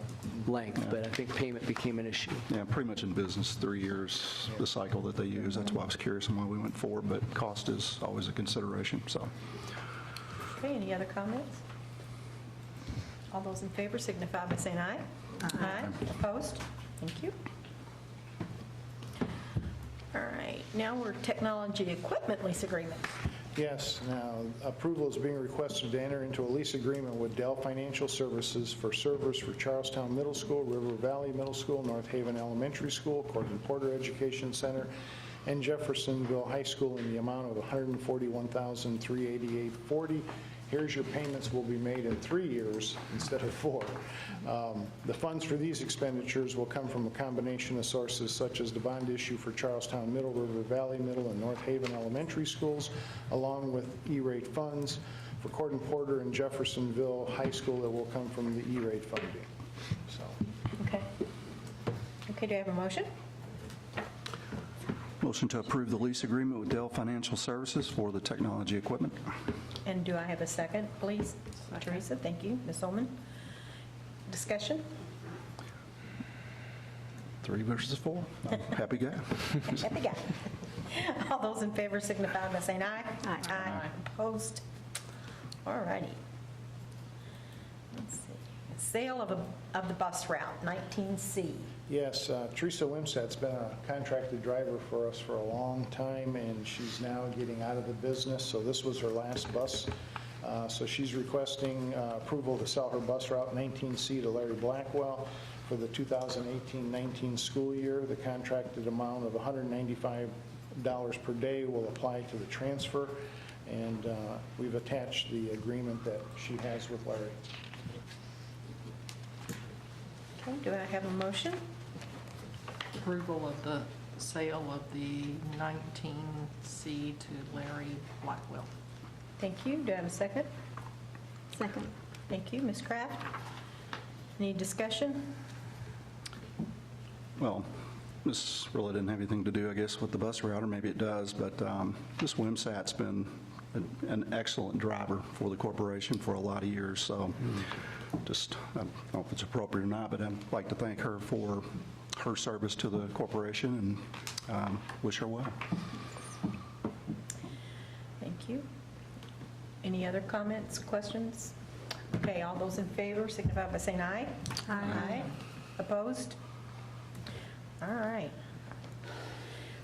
length, but I think payment became an issue.
Yeah, pretty much in business, 3 years, the cycle that they use. That's why I was curious on why we went 4, but cost is always a consideration, so.
Okay, any other comments? All those in favor signify by saying aye. Aye. Opposed? Thank you. All right, now we're technology equipment lease agreement.
Yes, now approval is being requested to enter into a lease agreement with Dell Financial Services for servers for Charlestown Middle School, River Valley Middle School, North Haven Elementary School, Gordon Porter Education Center, and Jeffersonville High School in the amount of $141,388.40. Here's your payments will be made in 3 years instead of 4. The funds for these expenditures will come from a combination of sources such as the bond issue for Charlestown Middle, River Valley Middle, and North Haven Elementary Schools, along with E-rate funds. For Gordon Porter and Jeffersonville High School, it will come from the E-rate funding. So,
Okay. Okay, do I have a motion?
Motion to approve the lease agreement with Dell Financial Services for the technology equipment.
And do I have a second, please? Teresa, thank you. Ms. Ullman? Discussion?
3 versus 4. Happy guy.
Happy guy. All those in favor signify by saying aye. Aye. Opposed? All righty. Let's see. Sale of the bus route, 19C.
yes, Teresa Wimsatt's been a contracted driver for us for a long time, and she's now getting out of the business, so this was her last bus. So she's requesting approval to sell her bus route 19C to Larry Blackwell for the 2018-19 school year. The contracted amount of $195 per day will apply to the transfer, and we've attached the agreement that she has with Larry.
Okay, do I have a motion?
Approval of the sale of the 19C to Larry Blackwell.
Thank you. Do I have a second?
Second.
Thank you. Ms. Kraft? Any discussion?
Well, this really didn't have anything to do, I guess, with the bus route, or maybe it does, but this Wimsatt's been an excellent driver for the corporation for a lot of years, so just, I don't know if it's appropriate or not, but I'd like to thank her for her service to the corporation and wish her well.
Thank you. Any other comments, questions? Okay, all those in favor signify by saying aye. Aye. Opposed? All right.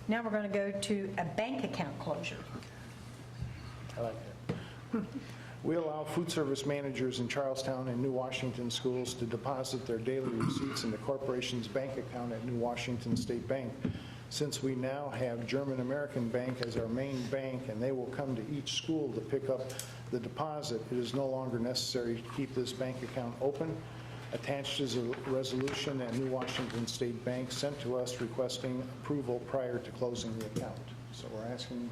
Now we're going to go to a bank account closure.
I like that. We allow food service managers in Charlestown and New Washington schools to deposit their daily receipts in the corporation's bank account at New Washington State Bank. Since we now have German American Bank as our main bank and they will come to each school to pick up the deposit, it is no longer necessary to keep this bank account open. Attached is a resolution at New Washington State Bank sent to us requesting approval prior to closing the account. So we're asking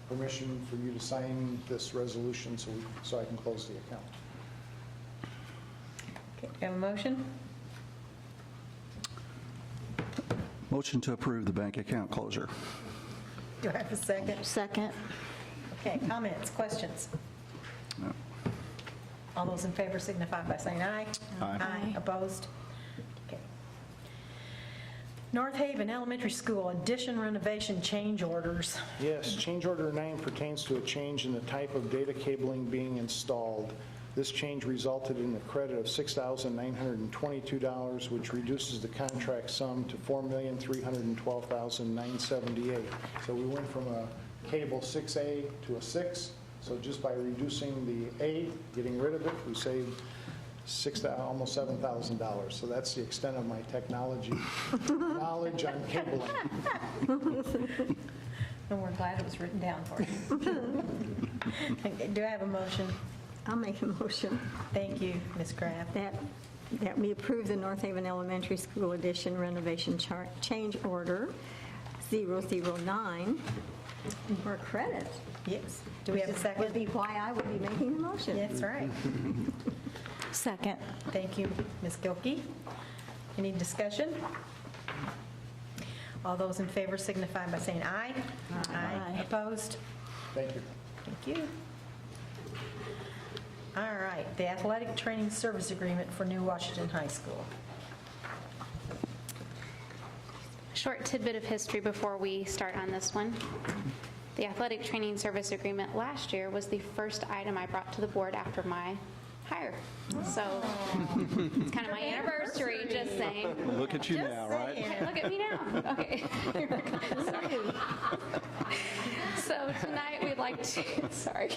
permission for you to sign this resolution so I can close the account.
Okay, do you have a motion?
Motion to approve the bank account closure.
Do I have a second?
Second.
Okay, comments, questions?
No.
All those in favor signify by saying aye.
Aye.
Opposed? Okay. North Haven Elementary School addition renovation change orders.
Yes, change order 9 pertains to a change in the type of data cabling being installed. This change resulted in a credit of $6,922, which reduces the contract sum to $4,312,978. So we went from a cable 6A to a 6. So just by reducing the A, getting rid of it, we saved almost $7,000. So that's the extent of my technology knowledge on cabling.
And we're glad it was written down for you. Okay, do I have a motion?
I'll make a motion.
Thank you, Ms. Kraft.
That we approve the North Haven Elementary School addition renovation change order 009 for credit.
Yes. Do we have a
Which
second?
would be why I would be making the motion.
That's right.
Second.
Thank you, Ms. Gilkey. Any discussion? All those in favor signify by saying aye. Aye. Opposed?
Thank you.
Thank you. All right, the athletic training service agreement for New Washington High School.
Short tidbit of history before we start on this one. The athletic training service agreement last year was the first item I brought to the board after my hire. So it's kind of my anniversary, just saying.
Look at you now, right?
Look at me now. Okay. So tonight we'd like to, sorry.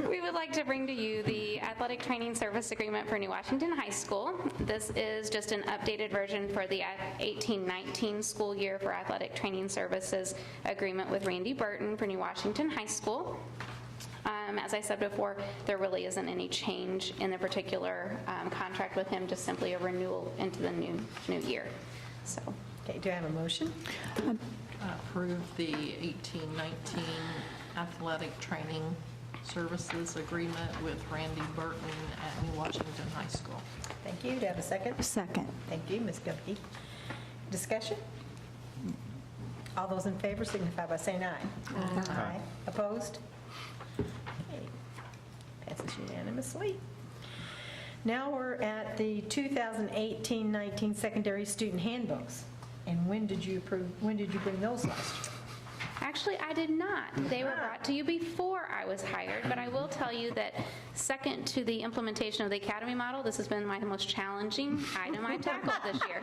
We would like to bring to you the Athletic Training Service Agreement for New Washington High School. This is just an updated version for the 18-19 school year for Athletic Training Services Agreement with Randy Burton for New Washington High School. As I said before, there really isn't any change in the particular contract with him, just simply a renewal into the new year. So,
Okay, do I have a motion?
Approve the 18-19 athletic training services agreement with Randy Burton at New Washington High School.
Thank you. Do I have a second?
Second.
Thank you, Ms. Gupke. Discussion? All those in favor signify by saying aye. Aye. Opposed? Okay. Passes unanimously. Now we're at the 2018-19 secondary student handbooks. And when did you bring those last year?
actually, I did not. They were brought to you before I was hired, but I will tell you that second to the implementation of the academy model, this has been my most challenging item I tackled this year.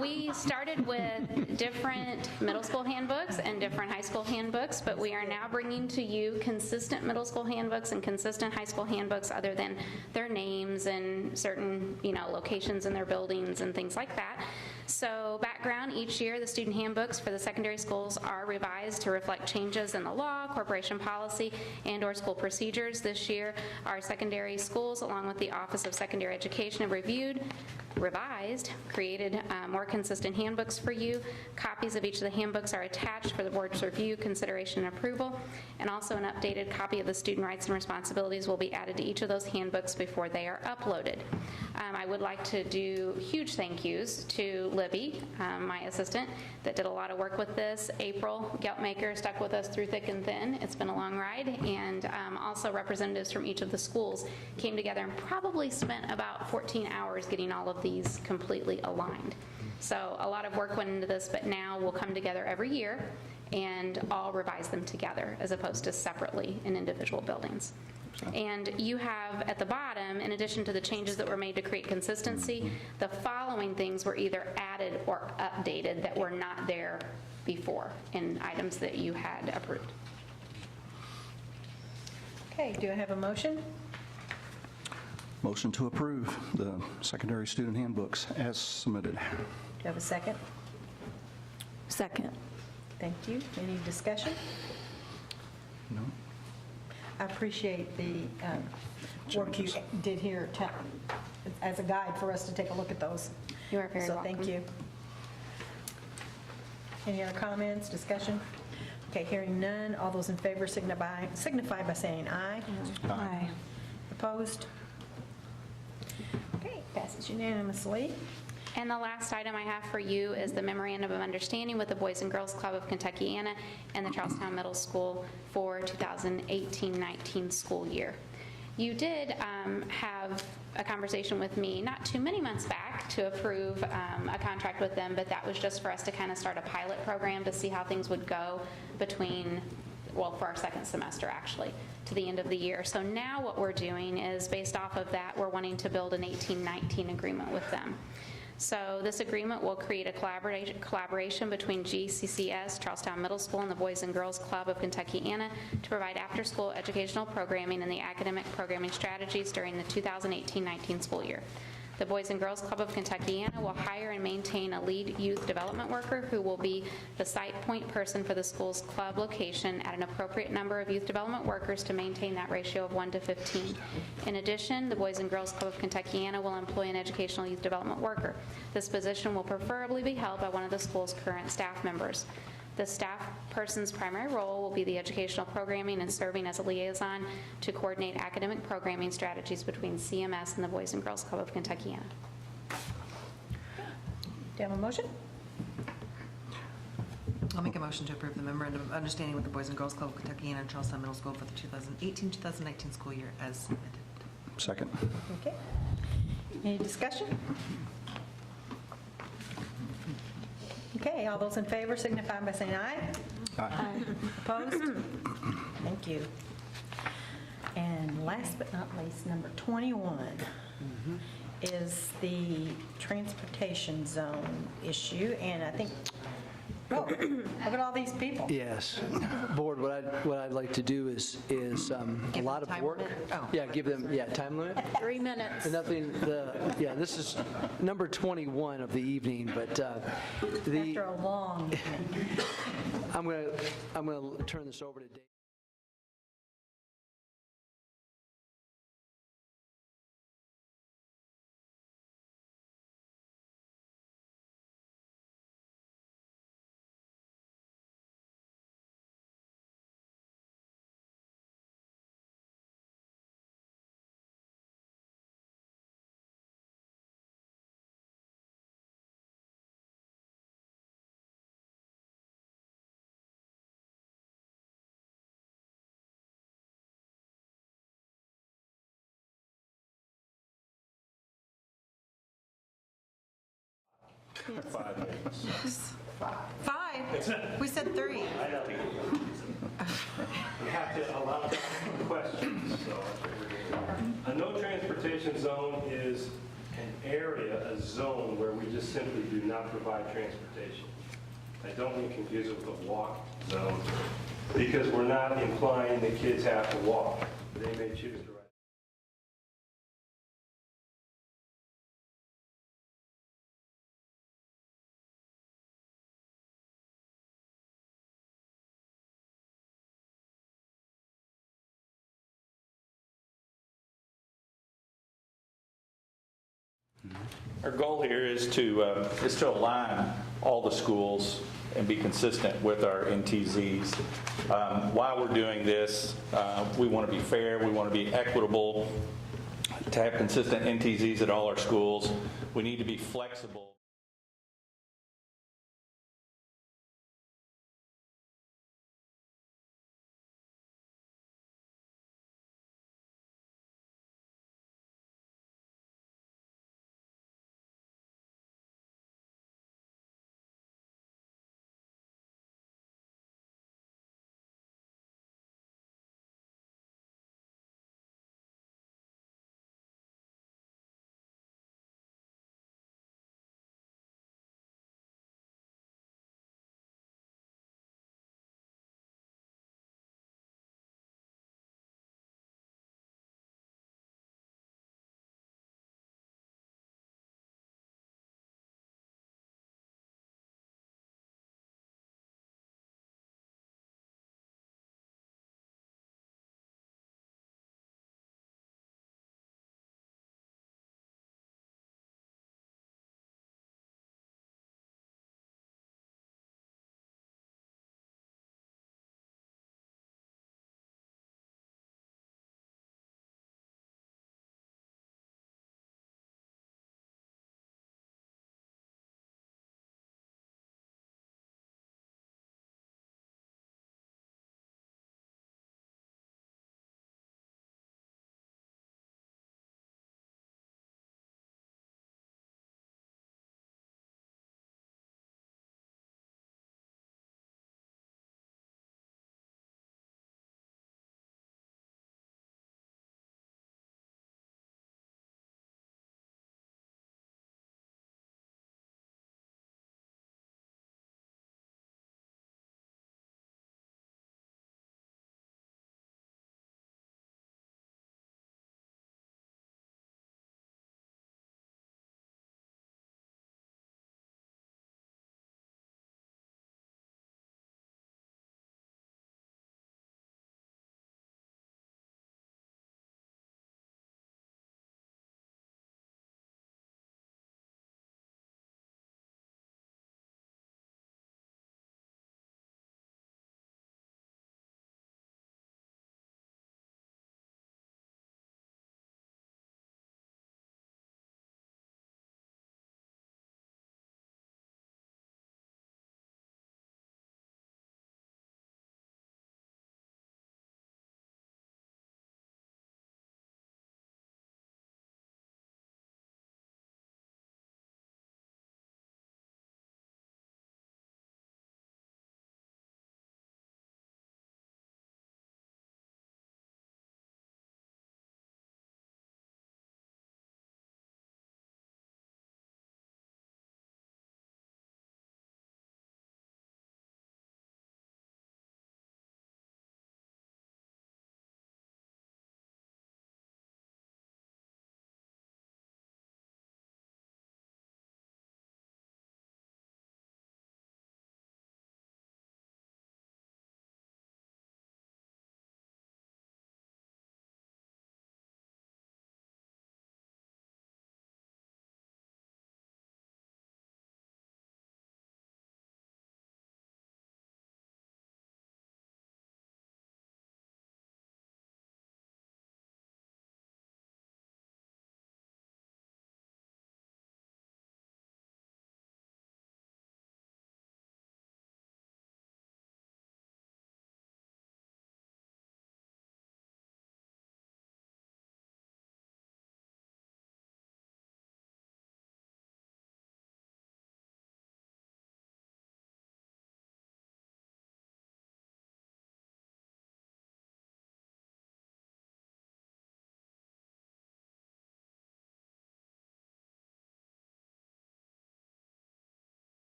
We started with different middle school handbooks and different high school handbooks, but we are now bringing to you consistent middle school handbooks and consistent high school handbooks other than their names and certain, locations in their buildings and things like that. So background, each year the student handbooks for the secondary schools are revised to reflect changes in the law, corporation policy, and/or school procedures. This year, our secondary schools, along with the Office of Secondary Education, have revised, created more consistent handbooks for you. Copies of each of the handbooks are attached for the board's review, consideration, and approval, and also an updated copy of the student rights and responsibilities will be added to each of those handbooks before they are uploaded. I would like to do huge thank yous to Libby, my assistant, that did a lot of work with this. April Geltmaker stuck with us through thick and thin. It's been a long ride, and also representatives from each of the schools came together and probably spent about 14 hours getting all of these completely aligned. So a lot of work went into this, but now we'll come together every year and all revise them together as opposed to separately in individual buildings. And you have at the bottom, in addition to the changes that were made to create consistency, the following things were either added or updated that were not there before in items that you had approved.
Okay, do I have a motion?
Motion to approve the secondary student handbooks as submitted.
Do you have a second?
Second.
Thank you. Any discussion?
No?
I appreciate the work you did here as a guide for us to take a look at those.
You are very welcome.
So thank you. Any other comments, discussion? Okay, hearing none. All those in favor signify by saying aye.
Aye.
Opposed? Okay, passes unanimously.
And the last item I have for you is the Memorandum of Understanding with the Boys and Girls Club of Kentuckiana and the Charlestown Middle School for 2018-19 school year. You did have a conversation with me not too many months back to approve a contract with them, but that was just for us to kind of start a pilot program to see how things would go between, well, for our second semester actually, to the end of the year. So now what we're doing is based off of that, we're wanting to build an 18-19 agreement with them. So this agreement will create a collaboration between GCCS, Charlestown Middle School, and the Boys and Girls Club of Kentuckiana to provide after-school educational programming and the academic programming strategies during the 2018-19 school year. The Boys and Girls Club of Kentuckiana will hire and maintain a lead youth development worker who will be the site point person for the school's club location at an appropriate number of youth development workers to maintain that ratio of 1 to 15. In addition, the Boys and Girls Club of Kentuckiana will employ an educational youth development worker. This position will preferably be held by one of the school's current staff members. The staff person's primary role will be the educational programming and serving as a liaison to coordinate academic programming strategies between CMS and the Boys and Girls Club of Kentuckiana.
Do you have a motion?
I'll make a motion to approve the Memorandum of Understanding with the Boys and Girls Club of Kentuckiana and Charlestown Middle School for the 2018-2019 school year as submitted.
Second.
Okay. Any discussion? Okay, all those in favor signify by saying aye.
Aye.
Opposed? Thank you. And last but not least, number 21 is the transportation zone issue. And I think, oh, look at all these people.
Yes. Board, what I'd like to do is a lot of work. Yeah, give them, time limit.
3 minutes.
Nothing, this is number 21 of the evening, but
After a long evening.
I'm going to turn this over to Dave.
Yes. 5 minutes.
5? We said 3.
I know. We have to allow time for questions, so that's what we're doing. A no transportation zone is an area, a zone, where we just simply do not provide transportation. I don't want to confuse it with a walk zone, because we're not implying that kids have to walk. They may choose to ride.
Our goal here is to align all the schools and be consistent with our NTZs. While we're doing this, we want to be fair, we want to be equitable, to have consistent NTZs at all our schools. We need to be flexible.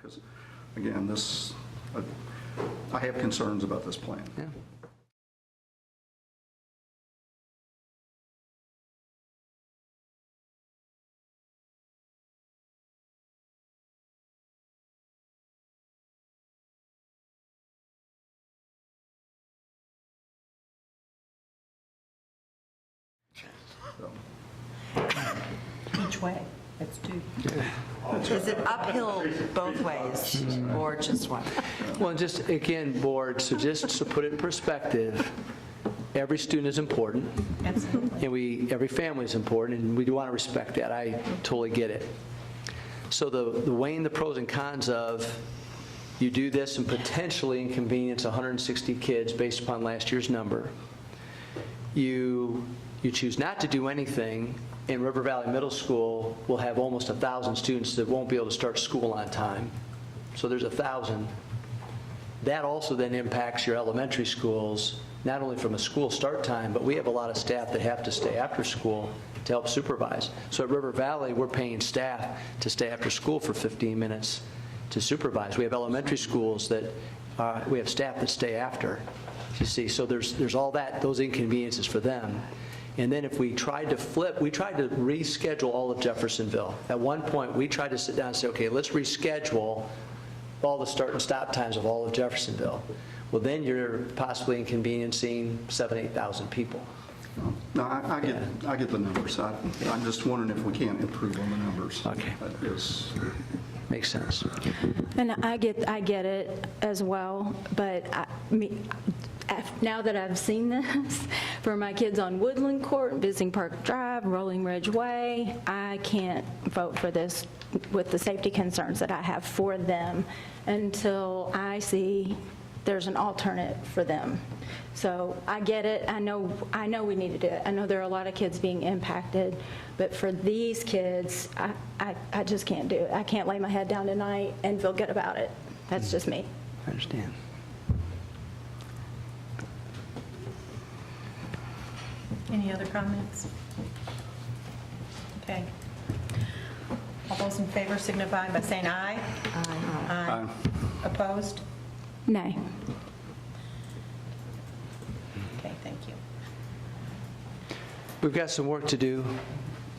Because, again, I have concerns about this plan.
Yeah.
Each way, that's two.
Is it uphill both ways or just one?
Well, just again, board, so just to put it in perspective, every student is important.
Absolutely.
And every family is important, and we do want to respect that. I totally get it. So the weighing the pros and cons of you do this and potentially inconvenience 160 kids based upon last year's number. You choose not to do anything, and River Valley Middle School will have almost 1,000 students that won't be able to start school on time. So there's 1,000. That also then impacts your elementary schools, not only from a school start time, but we have a lot of staff that have to stay after school to help supervise. So at River Valley, we're paying staff to stay after school for 15 minutes to supervise. We have elementary schools that we have staff that stay after. You see, so there's all that, those inconveniences for them. And then if we tried to reschedule all of Jeffersonville. At one point, we tried to sit down and say, okay, let's reschedule all the start and stop times of all of Jeffersonville. Well, then you're possibly inconveniencing 7,000 to 8,000 people.
No, I get the numbers. I'm just wondering if we can't improve on the numbers.
Okay. Makes sense.
And I get it as well, but now that I've seen this for my kids on Woodland Court, Visiting Park Drive, Rolling Ridge Way, I can't vote for this with the safety concerns that I have for them until I see there's an alternate for them. So I get it. I know we need to do it. I know there are a lot of kids being impacted, but for these kids, I just can't do it. I can't lay my head down tonight and feel good about it. That's just me.
I understand.
Any other comments? Okay. All those in favor signify by saying aye. Aye. Opposed?
Nay.
Okay, thank you.
We've got some work to do,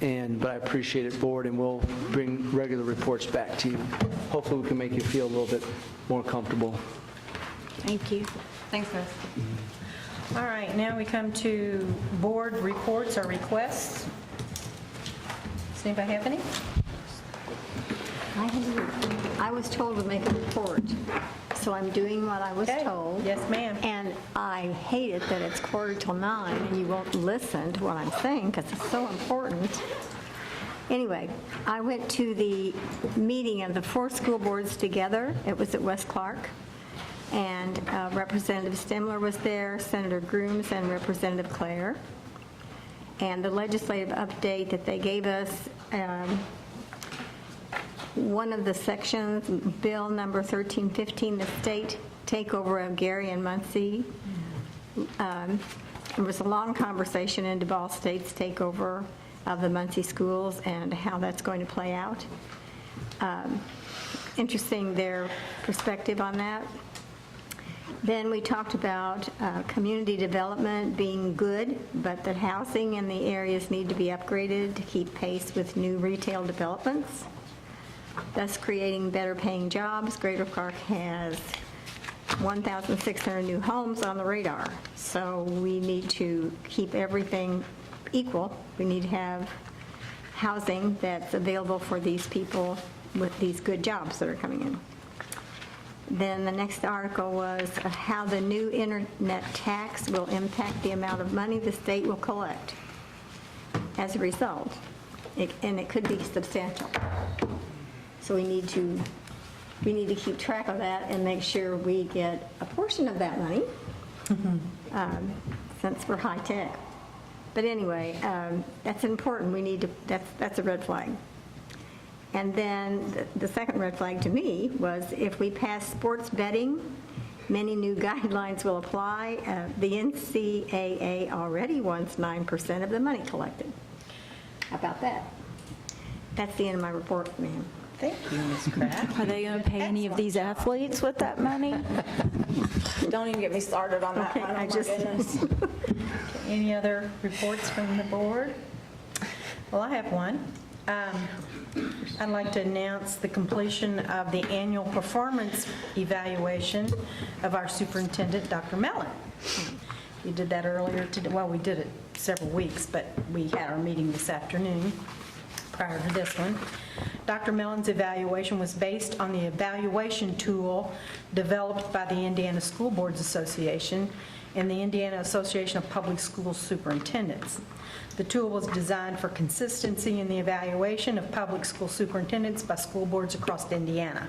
but I appreciate it, board, and we'll bring regular reports back to you. Hopefully we can make you feel a little bit more comfortable.
Thank you.
Thanks, Chris.
All right, now we come to board reports or requests. Does anybody have any?
I was told to make a report, so I'm doing what I was told.
Yes, ma'am.
And I hate it that it's 8:45 and you won't listen to what I'm saying because it's so important. Anyway, I went to the meeting of the 4 school boards together. It was at West Clark. And Representative Stemler was there, Senator Grooms, and Representative Clare. And the legislative update that they gave us, one of the sections, Bill number 1315, the state takeover of Gary and Muncie. There was a long conversation in Duval State's takeover of the Muncie schools and how that's going to play out. Interesting their perspective on that. Then we talked about community development being good, but that housing in the areas need to be upgraded to keep pace with new retail developments, thus creating better paying jobs. Greater Clark has 1,600 new homes on the radar, so we need to keep everything equal. We need to have housing that's available for these people with these good jobs that are coming in. Then the next article was how the new internet tax will impact the amount of money the state will collect as a result. And it could be substantial. So we need to keep track of that and make sure we get a portion of that money, since we're high tech. But anyway, that's important. We need to. That's a red flag. And then the second red flag to me was if we pass sports betting, many new guidelines will apply. The NCAA already wants 9% of the money collected. How about that? That's the end of my report, ma'am.
Thank you, Ms. Kraft.
Are they going to pay any of these athletes with that money? Don't even get me started on that one. Oh, my goodness.
Any other reports from the board? Well, I have one. I'd like to announce the completion of the annual performance evaluation of our superintendent, Dr. Mellon. We did that earlier today. Well, we did it several weeks, but we had our meeting this afternoon prior to this one. Dr. Mellon's evaluation was based on the evaluation tool developed by the Indiana School Boards Association and the Indiana Association of Public School Superintendents. The tool was designed for consistency in the evaluation of public school superintendents by school boards across Indiana.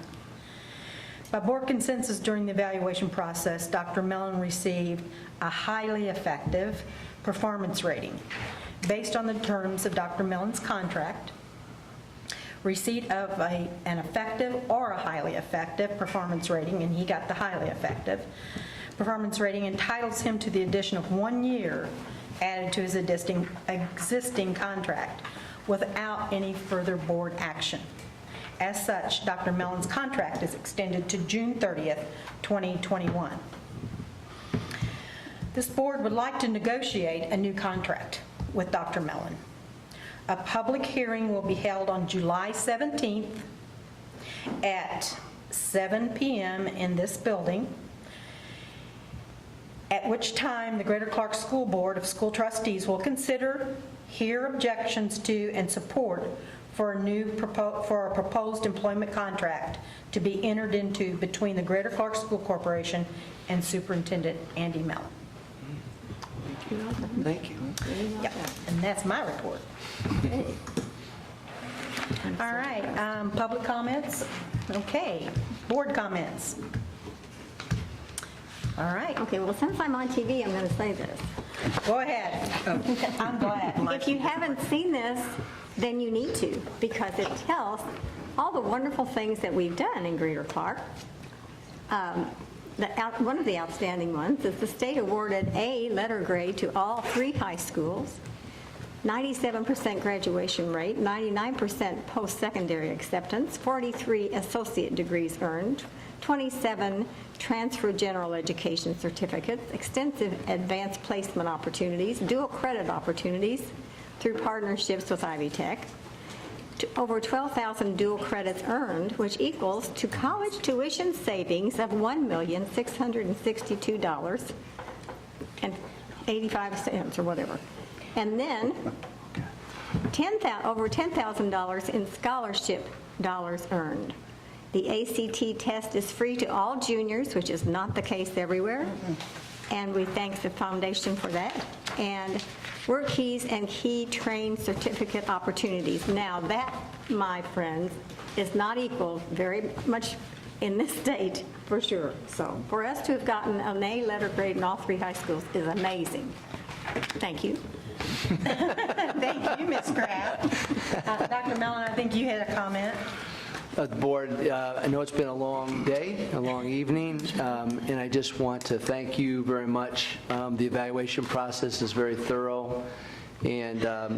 By board consensus during the evaluation process, Dr. Mellon received a highly effective performance rating. Based on the terms of Dr. Mellon's contract, receipt of an effective or a highly effective performance rating, and he got the highly effective performance rating, entitles him to the addition of 1 year added to his existing contract without any further board action. As such, Dr. Mellon's contract is extended to June 30th, 2021. This board would like to negotiate a new contract with Dr. Mellon. A public hearing will be held on July 17th at 7 p.m. in this building, at which time the Greater Clark School Board of School Trustees will consider, hear objections to, and support for a proposed employment contract to be entered into between the Greater Clark School Corporation and Superintendent Andy Mellon.
Thank you.
Yep, and that's my report. All right, public comments? Okay, board comments? All right.
Okay, well, since I'm on TV, I'm going to say this.
Go ahead. I'm glad.
If you haven't seen this, then you need to, because it tells all the wonderful things that we've done in Greater Clark. One of the outstanding ones is the state awarded A letter grade to all 3 high schools, 97% graduation rate, 99% post-secondary acceptance, 43 associate degrees earned, 27 transfer general education certificates, extensive advanced placement opportunities, dual credit opportunities through partnerships with Ivy Tech, over 12,000 dual credits earned, which equals to college tuition savings of $1,662.85 or whatever. And then over $10,000 in scholarship dollars earned. The ACT test is free to all juniors, which is not the case everywhere. And we thank the foundation for that. And work keys and key train certificate opportunities. Now that, my friends, is not equal very much in this state, for sure. So for us to have gotten an A letter grade in all 3 high schools is amazing. Thank you.
Thank you, Ms. Kraft. Dr. Mellon, I think you had a comment.
Board, I know it's been a long day, a long evening, and I just want to thank you very much. The evaluation process is very thorough, and I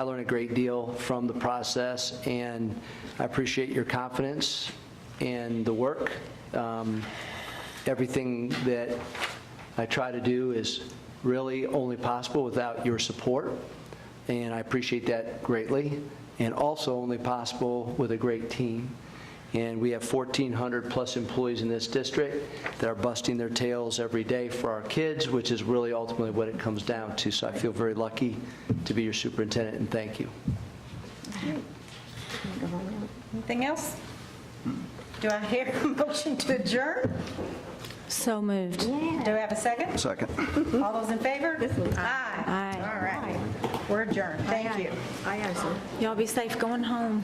learned a great deal from the process, and I appreciate your confidence in the work. Everything that I try to do is really only possible without your support, and I appreciate that greatly. And also only possible with a great team. And we have 1,400 plus employees in this district that are busting their tails every day for our kids, which is really ultimately what it comes down to. So I feel very lucky to be your superintendent, and thank you.
Anything else? Do I hear a motion to adjourn?
So moved.
Yeah. Do I have a second?
Second.
All those in favor? Aye.
Aye.
All right. We're adjourned. Thank you.
Aye, sir.
Y'all be safe going home.